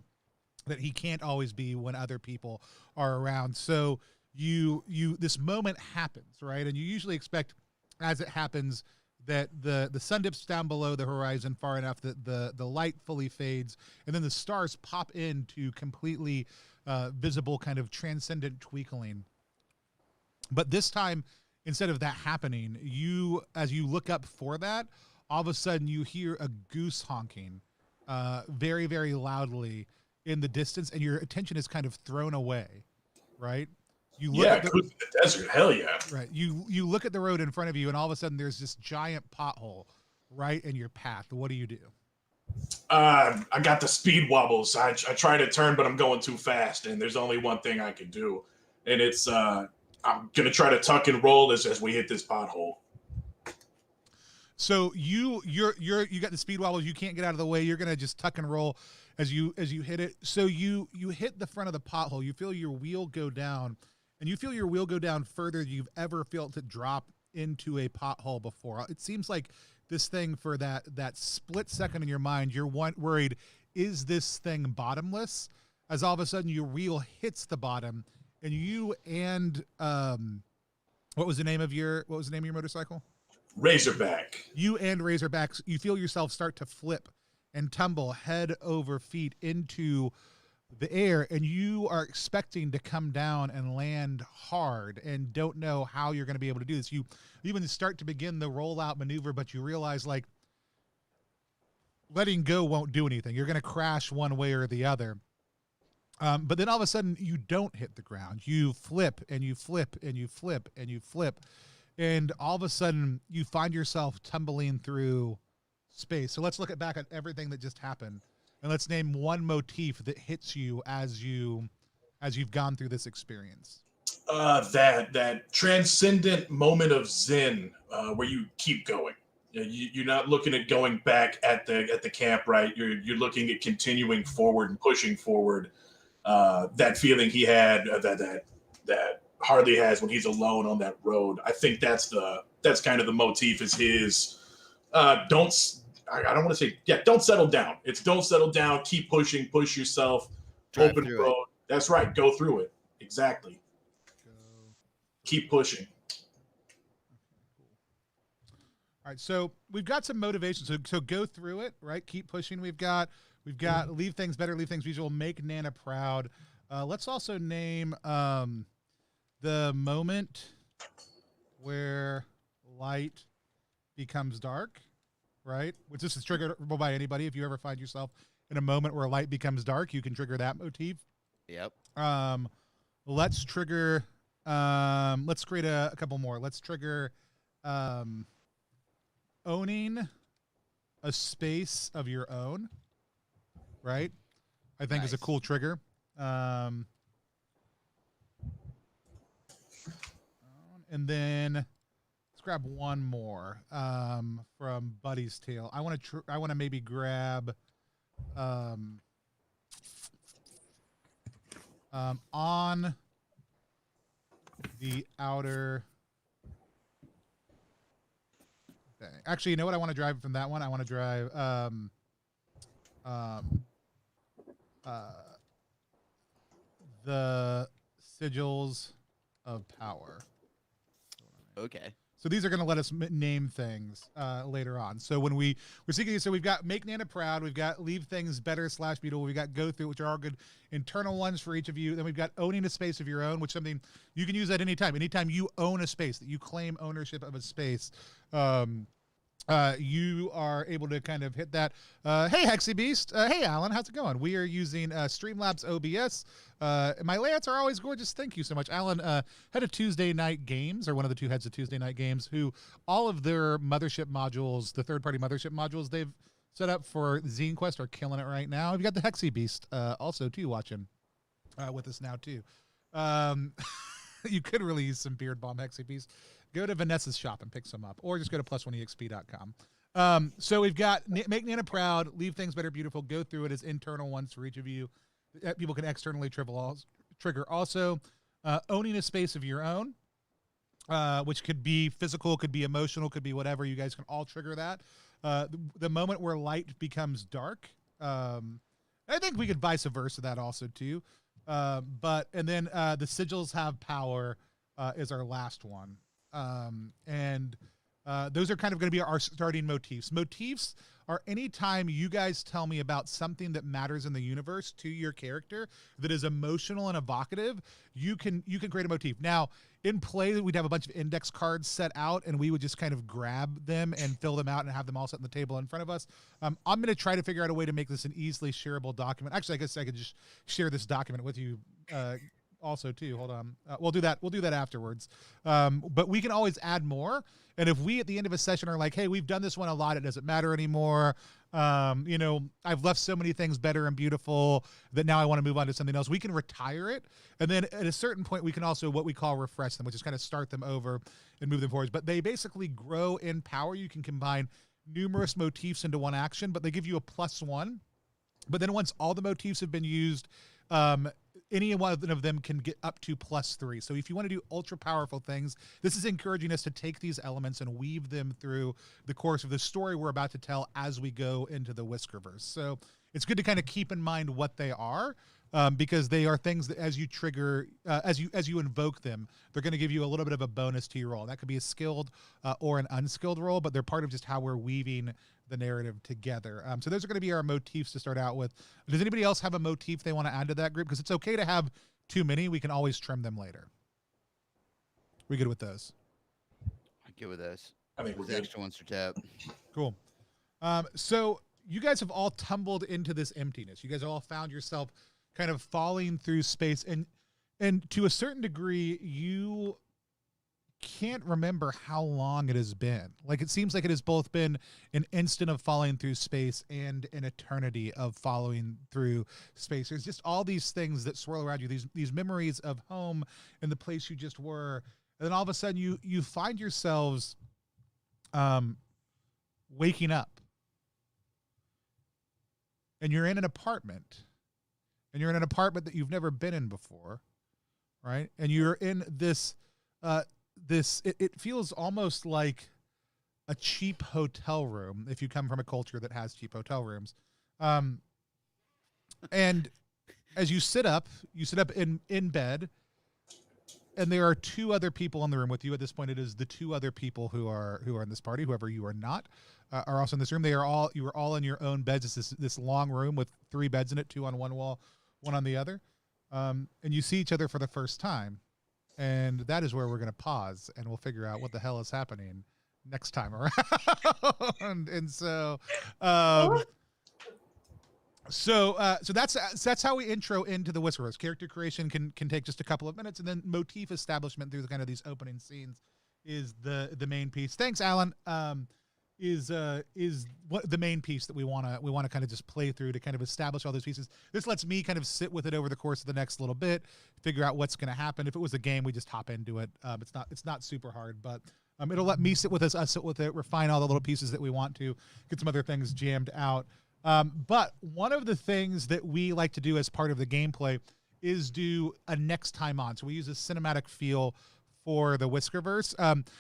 he can't always be when other people are around. So this moment happens, right? And you usually expect, as it happens, that the sun dips down below the horizon far enough that the light fully fades, and then the stars pop into completely visible kind of transcendent twinkling. But this time, instead of that happening, as you look up for that, all of a sudden you hear a goose honking very, very loudly in the distance, and your attention is kind of thrown away, right? You look at the desert, hell yeah. Right. You look at the road in front of you, and all of a sudden there's this giant pothole right in your path. What do you do? I got the speed wobbles. I try to turn, but I'm going too fast, and there's only one thing I can do, and it's I'm gonna try to tuck and roll as we hit this pothole. So you got the speed wobbles. You can't get out of the way. You're gonna just tuck and roll as you hit it. So you hit the front of the pothole. You feel your wheel go down. And you feel your wheel go down further than you've ever felt it drop into a pothole before. It seems like this thing, for that split second in your mind, you're worried, is this thing bottomless? As all of a sudden your wheel hits the bottom, and what was the name of your motorcycle? Razorback. You and Razorbacks, you feel yourself start to flip and tumble head over feet into the air, and you are expecting to come down and land hard and don't know how you're going to be able to do this. You even start to begin the rollout maneuver, but you realize, like, letting go won't do anything. You're going to crash one way or the other. But then all of a sudden you don't hit the ground. You flip and you flip and you flip and you flip. And all of a sudden you find yourself tumbling through space. So let's look back at everything that just happened. And let's name one motif that hits you as you've gone through this experience. That transcendent moment of zen, where you keep going. You're not looking at going back at the camp, right? You're looking at continuing forward and pushing forward. That feeling he had, that Harley has when he's alone on that road. I think that's kind of the motif, is his I don't want to say, don't settle down. It's don't settle down. Keep pushing, push yourself. Drive Open through road. it. That's right. Go through it. Exactly. Keep pushing. All right, so we've got some motivation. So go through it, right? Keep pushing. We've got leave things better, leave things visual, make Nana proud. Let's also name the moment where light becomes dark, right? Which this is triggerable by anybody. If you ever find yourself in a moment where light becomes dark, you can trigger that motif. Yep. Let's trigger. Let's create a couple more. Let's trigger. Owning a space of your own, right? I think is a cool trigger. And then let's grab one more from Buddy's Tale. I want to maybe grab on the outer. Actually, you know what I want to drive from that one? I want to drive the sigils of power. Okay. So these are going to let us name things later on. So when we're seeking, so we've got make Nana proud, we've got leave things better / beautiful, we've got go through, which are all good internal ones for each of you. Then we've got owning a space of your own, which is something you can use at any time. Anytime you own a space, that you claim ownership of a space, you are able to kind of hit that. Hey, Hexy Beast. Hey, Alan. How's it going? We are using Streamlabs OBS. My layouts are always gorgeous. Thank you so much. Alan, head of Tuesday Night Games, or one of the two heads of Tuesday Night Games, who all of their mothership modules, the third-party mothership modules they've set up for Zine Quest are killing it right now. You've got the Hexy Beast also, too, watching with us now, too. You could really use some Beard Balm Hexy Beast. Go to Vanessa's shop and pick some up, or just go to plus1exp.com. So we've got make Nana proud, leave things better, beautiful, go through it as internal ones for each of you. People can externally trigger also owning a space of your own, which could be physical, could be emotional, could be whatever. You guys can all trigger that. The moment where light becomes dark. I think we could vice versa that also too. And then the sigils have power is our last one. Those are kind of going to be our starting motifs. Motifs are anytime you guys tell me about something that matters in the universe to your character that is emotional and evocative, you can create a motif. Now, in play, we'd have a bunch of index cards set out, and we would just kind of grab them and fill them out and have them all set on the table in front of us. I'm going to try to figure out a way to make this an easily shareable document. Actually, I guess I could just share this document with you also too. Hold on. We'll do that afterwards. But we can always add more. And if we at the end of a session are like, hey, we've done this one a lot, it doesn't matter anymore. I've left so many things better and beautiful that now I want to move on to something else. We can retire it. And then at a certain point, we can also what we call refresh them, which is kind of start them over and move them forwards. But they basically grow in power. You can combine numerous motifs into one action, but they give you a +1. But then once all the motifs have been used, any one of them can get up to +3. So if you want to do ultra powerful things, this is encouraging us to take these elements and weave them through the course of the story we're about to tell as we go into the Whiskerverse. So it's good to kind of keep in mind what they are, because they are things that as you trigger, as you invoke them, they're going to give you a little bit of a bonus to your roll. That could be a skilled or an unskilled roll, but they're part of just how we're weaving the narrative together. So those are going to be our motifs to start out with. Does anybody else have a motif they want to add to that group? Because it's okay to have too many. We can always trim them later. We good with those? I'm good with those. I think we're Those good. extra ones are tap. Cool. So you guys have all tumbled into this emptiness. You guys have all found yourself kind of falling through space, and to a certain degree, you can't remember how long it has been. Like, it seems like it has both been an instant of falling through space and an eternity of following through space. There's just all these things that swirl around you, these memories of home and the place you just were. And then all of a sudden you find yourselves waking up. And you're in an apartment. And you're in an apartment that you've never been in before, right? And you're in this it feels almost like a cheap hotel room if you come from a culture that has cheap hotel rooms. And as you sit up in bed, and there are two other people in the room with you. At this point, it is the two other people who are in this party. Whoever you are not are also in this room. You are all in your own beds. It's this long room with 3 beds in it, 2 on one wall, 1 on the other. And you see each other for the first time, and that is where we're going to pause, and we'll figure out what the hell is happening next time around. And so. So that's how we intro into the Whiskerverse. Character creation can take just a couple of minutes, and then motif establishment through the kind of these opening scenes is the main piece. Thanks, Alan. Is what the main piece that we want to kind of just play through to kind of establish all those pieces. This lets me kind of sit with it over the course of the next little bit, figure out what's going to happen. If it was a game, we just hop into it. It's not super hard, but it'll let me sit with us sit with it, refine all the little pieces that we want to, get some other things jammed out. But one of the things that we like to do as part of the gameplay is do a next time on. So we use a cinematic feel for the Whiskerverse.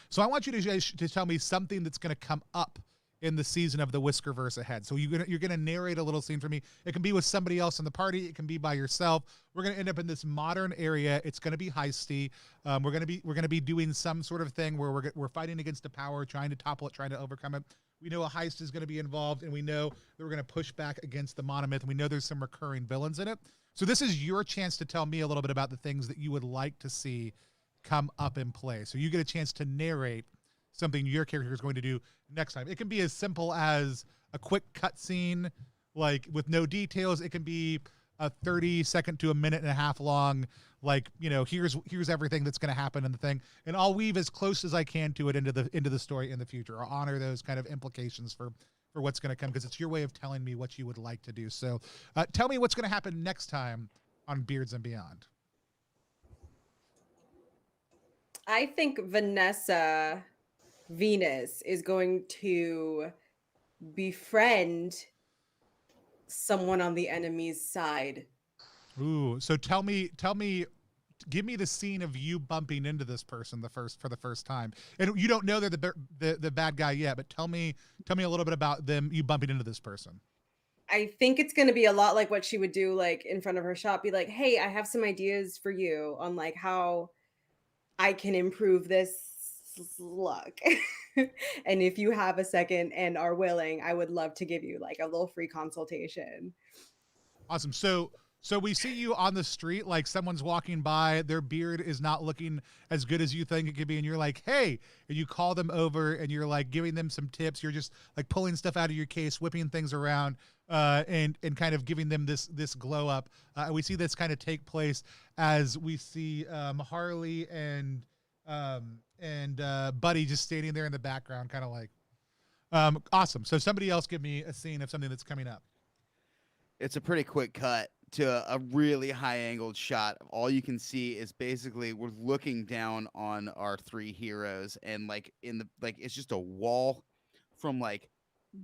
So I want you to tell me something that's going to come up in the season of the Whiskerverse ahead. So you're gonna narrate a little scene for me. It can be with somebody else in the party. It can be by yourself. We're gonna end up in this modern area. It's gonna be heisty. We're gonna be doing some sort of thing where we're fighting against a power, trying to topple it, trying to overcome it. We know a heist is going to be involved, and we know that we're going to push back against the monomyth, and we know there's some recurring villains in it. So this is your chance to tell me a little bit about the things that you would like to see come up in play. So you get a chance to narrate something your character is going to do next time. It can be as simple as a quick cutscene, like with no details. It can be a 30-second to a minute and a half long, like, you know, here's everything that's going to happen in the thing, and I'll weave as close as I can to it into the story in the future. I'll honor those kind of implications for what's going to come, because it's your way of telling me what you would like to do. So tell me what's going to happen next time on Beards and Beyond. I think Vanessa Venus is going to befriend someone on the enemy's side. Ooh, so tell me, give me the scene of you bumping into this person for the first time, and you don't know they're the bad guy yet, but tell me a little bit about you bumping into this person. I think it's going to be a lot like what she would do, like in front of her shop, be like, "Hey, I have some ideas for you on like how I can improve this luck. And if you have a second and are willing, I would love to give you like a little free consultation." Awesome. So we see you on the street, like someone's walking by, their beard is not looking as good as you think it could be, and you're like, "Hey," and you call them over and you're like giving them some tips. You're just like pulling stuff out of your case, whipping things around, and kind of giving them this glow up. We see this kind of take place as we see Harley and Buddy just standing there in the background, kind of like, awesome. So somebody else give me a scene of something that's coming up. It's a pretty quick cut to a really high angled shot. All you can see is basically we're looking down on our 3 heroes, and like it's just a wall from like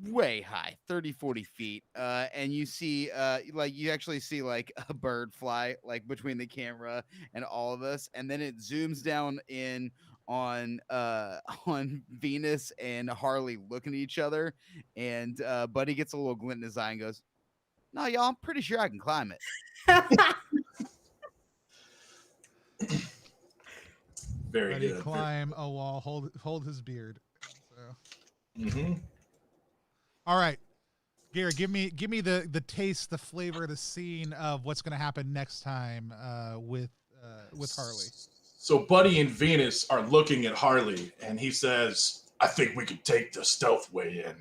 way high, 30-40 feet, and you see like you actually see like a bird fly like between the camera and all of us, and then it zooms down in on Venus and Harley looking at each other, and Buddy gets a little glint in his eye and goes, "No, y'all, I'm pretty sure I can climb it." Very Buddy good. climb a wall, hold his beard. So. Mm-hmm. All right, Gary, give me the taste, the flavor, the scene of what's going to happen next time with Harley. So Buddy and Venus are looking at Harley, and he says, "I think we could take the stealth way in."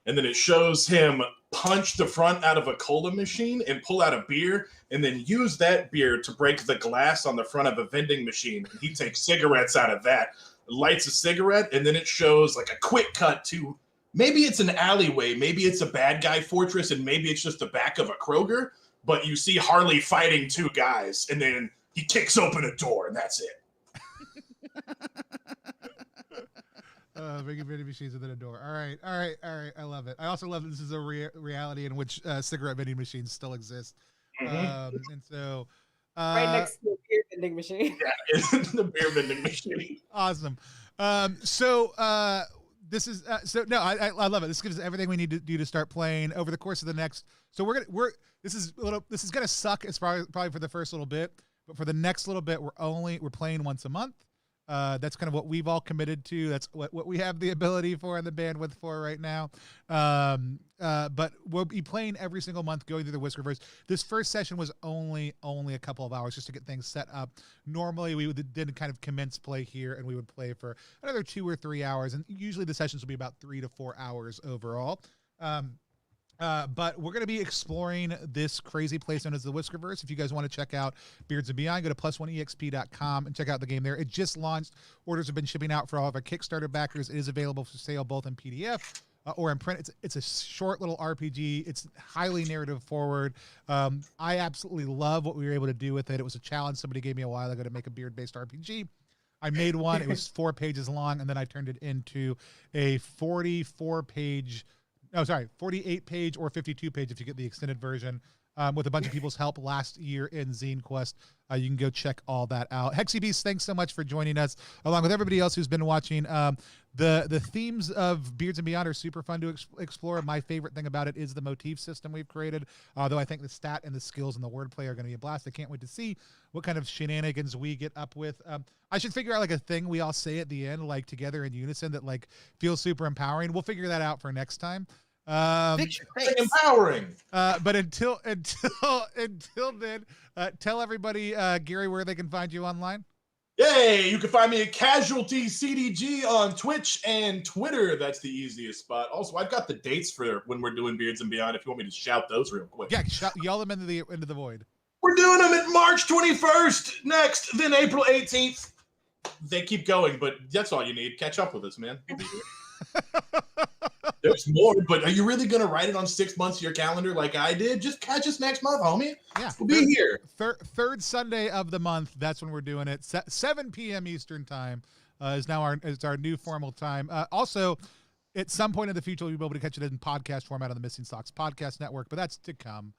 And then it shows him punch the front out of a cola machine and pull out a beer, and then use that beer to break the glass on the front of a vending machine. And he takes cigarettes out of that, lights a cigarette, and then it shows like a quick cut to maybe it's an alleyway, maybe it's a bad guy fortress, and maybe it's just the back of a Kroger. But you see Harley fighting 2 guys, and then he kicks open a door, and that's it. Making vending machines within a door. All right. I love it. I also love that this is a reality in which cigarette vending machines still exist. Mm-hmm. And so Right next to the beer vending machine. Yeah, it's the beer vending machine. Awesome. So This is so no, I love it. This gives us everything we need to do to start playing over the course of the next. So this is gonna suck. It's probably for the first little bit, but for the next little bit, we're playing once a month. That's kind of what we've all committed to. That's what we have the ability for and the bandwidth for right now. But we'll be playing every single month, going through the Whiskerverse. This first session was only a couple of hours just to get things set up. Normally, we did kind of commence play here, and we would play for another 2 or 3 hours, and usually the sessions will be about 3 to 4 hours overall. But we're going to be exploring this crazy place known as the Whiskerverse. If you guys want to check out Beards and Beyond, go to +1exp.com and check out the game there. It just launched. Orders have been shipping out for all of our Kickstarter backers. It is available for sale both in PDF or in print. It's a short little RPG. It's highly narrative forward. I absolutely love what we were able to do with it. It was a challenge somebody gave me a while ago to make a beard-based RPG. I made one. It was 4 pages long, and then I turned it into a 48-page or 52-page if you get the extended version, with a bunch of people's help last year in Zine Quest. You can go check all that out. Hexy Beast, thanks so much for joining us, along with everybody else who's been watching. The themes of Beards and Beyond are super fun to explore. My favorite thing about it is the motif system we've created, although I think the stat and the skills and the wordplay are going to be a blast. I can't wait to see what kind of shenanigans we get up with. I should figure out like a thing we all say at the end, like together in unison, that like feels super empowering. We'll figure that out for next time. Empowering. But until then, tell everybody, Gary, where they can find you online. Yay! You can find me at Casualty CDG on Twitch and Twitter. That's the easiest spot. Also, I've got the dates for when we're doing Beards and Beyond. If you want me to shout those real quick. Yeah, yell them into the void. We're doing them at March 21st next, then April 18th. They keep going, but that's all you need. Catch up with us, man. We'll be here. There's more, but are you really going to write it on 6 months of your calendar like I did? Just catch us next month, homie. Yeah. We'll be here. Third Sunday of the month, that's when we're doing it. 7 p.m. Eastern time is our new formal time. Also, at some point in the future, we'll be able to catch it in podcast format on the Missing Socks Podcast Network, but that's to come.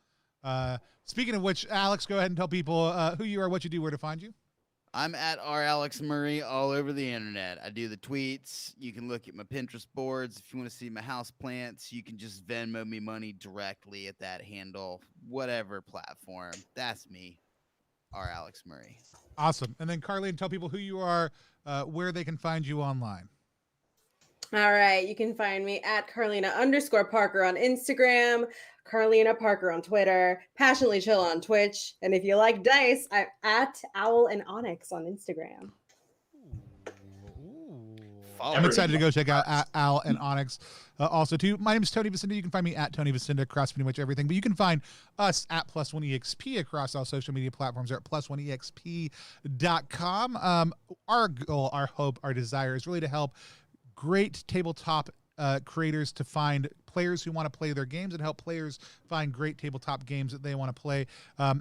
Speaking of which, Alex, go ahead and tell people who you are, what you do, where to find you. I'm at @RAlexMurray all over the internet. I do the tweets. You can look at my Pinterest boards. If you want to see my house plants, you can just Venmo me money directly at that handle, whatever platform. That's me, @RAlexMurray. Awesome. And then Carlina, tell people who you are, where they can find you online. All right. You can find me at Carlina_Parker on Instagram, Carlina Parker on Twitter, Passionately Chill on Twitch. And if you like dice, I'm at Owl and Onyx on Instagram. I'm excited to go check out Al and Onyx. Also, too, my name is Tony Vasinda. You can find me at Tony Vasinda across pretty much everything. But you can find us at +1exp across all social media platforms or at +1exp.com. Our goal, our hope, our desire is really to help great tabletop creators to find players who want to play their games and help players find great tabletop games that they want to play.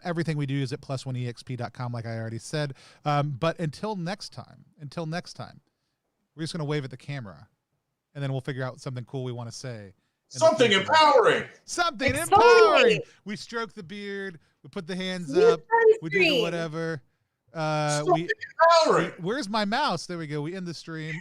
Everything we do is at +1exp.com, like I already said. But until next time, we're just going to wave at the camera, and then we'll figure out something cool we want to say. Something empowering. Something empowering. We stroke the beard. We put the hands up. We do the whatever. Something empowering. Where's my mouse? There we go. We end the stream.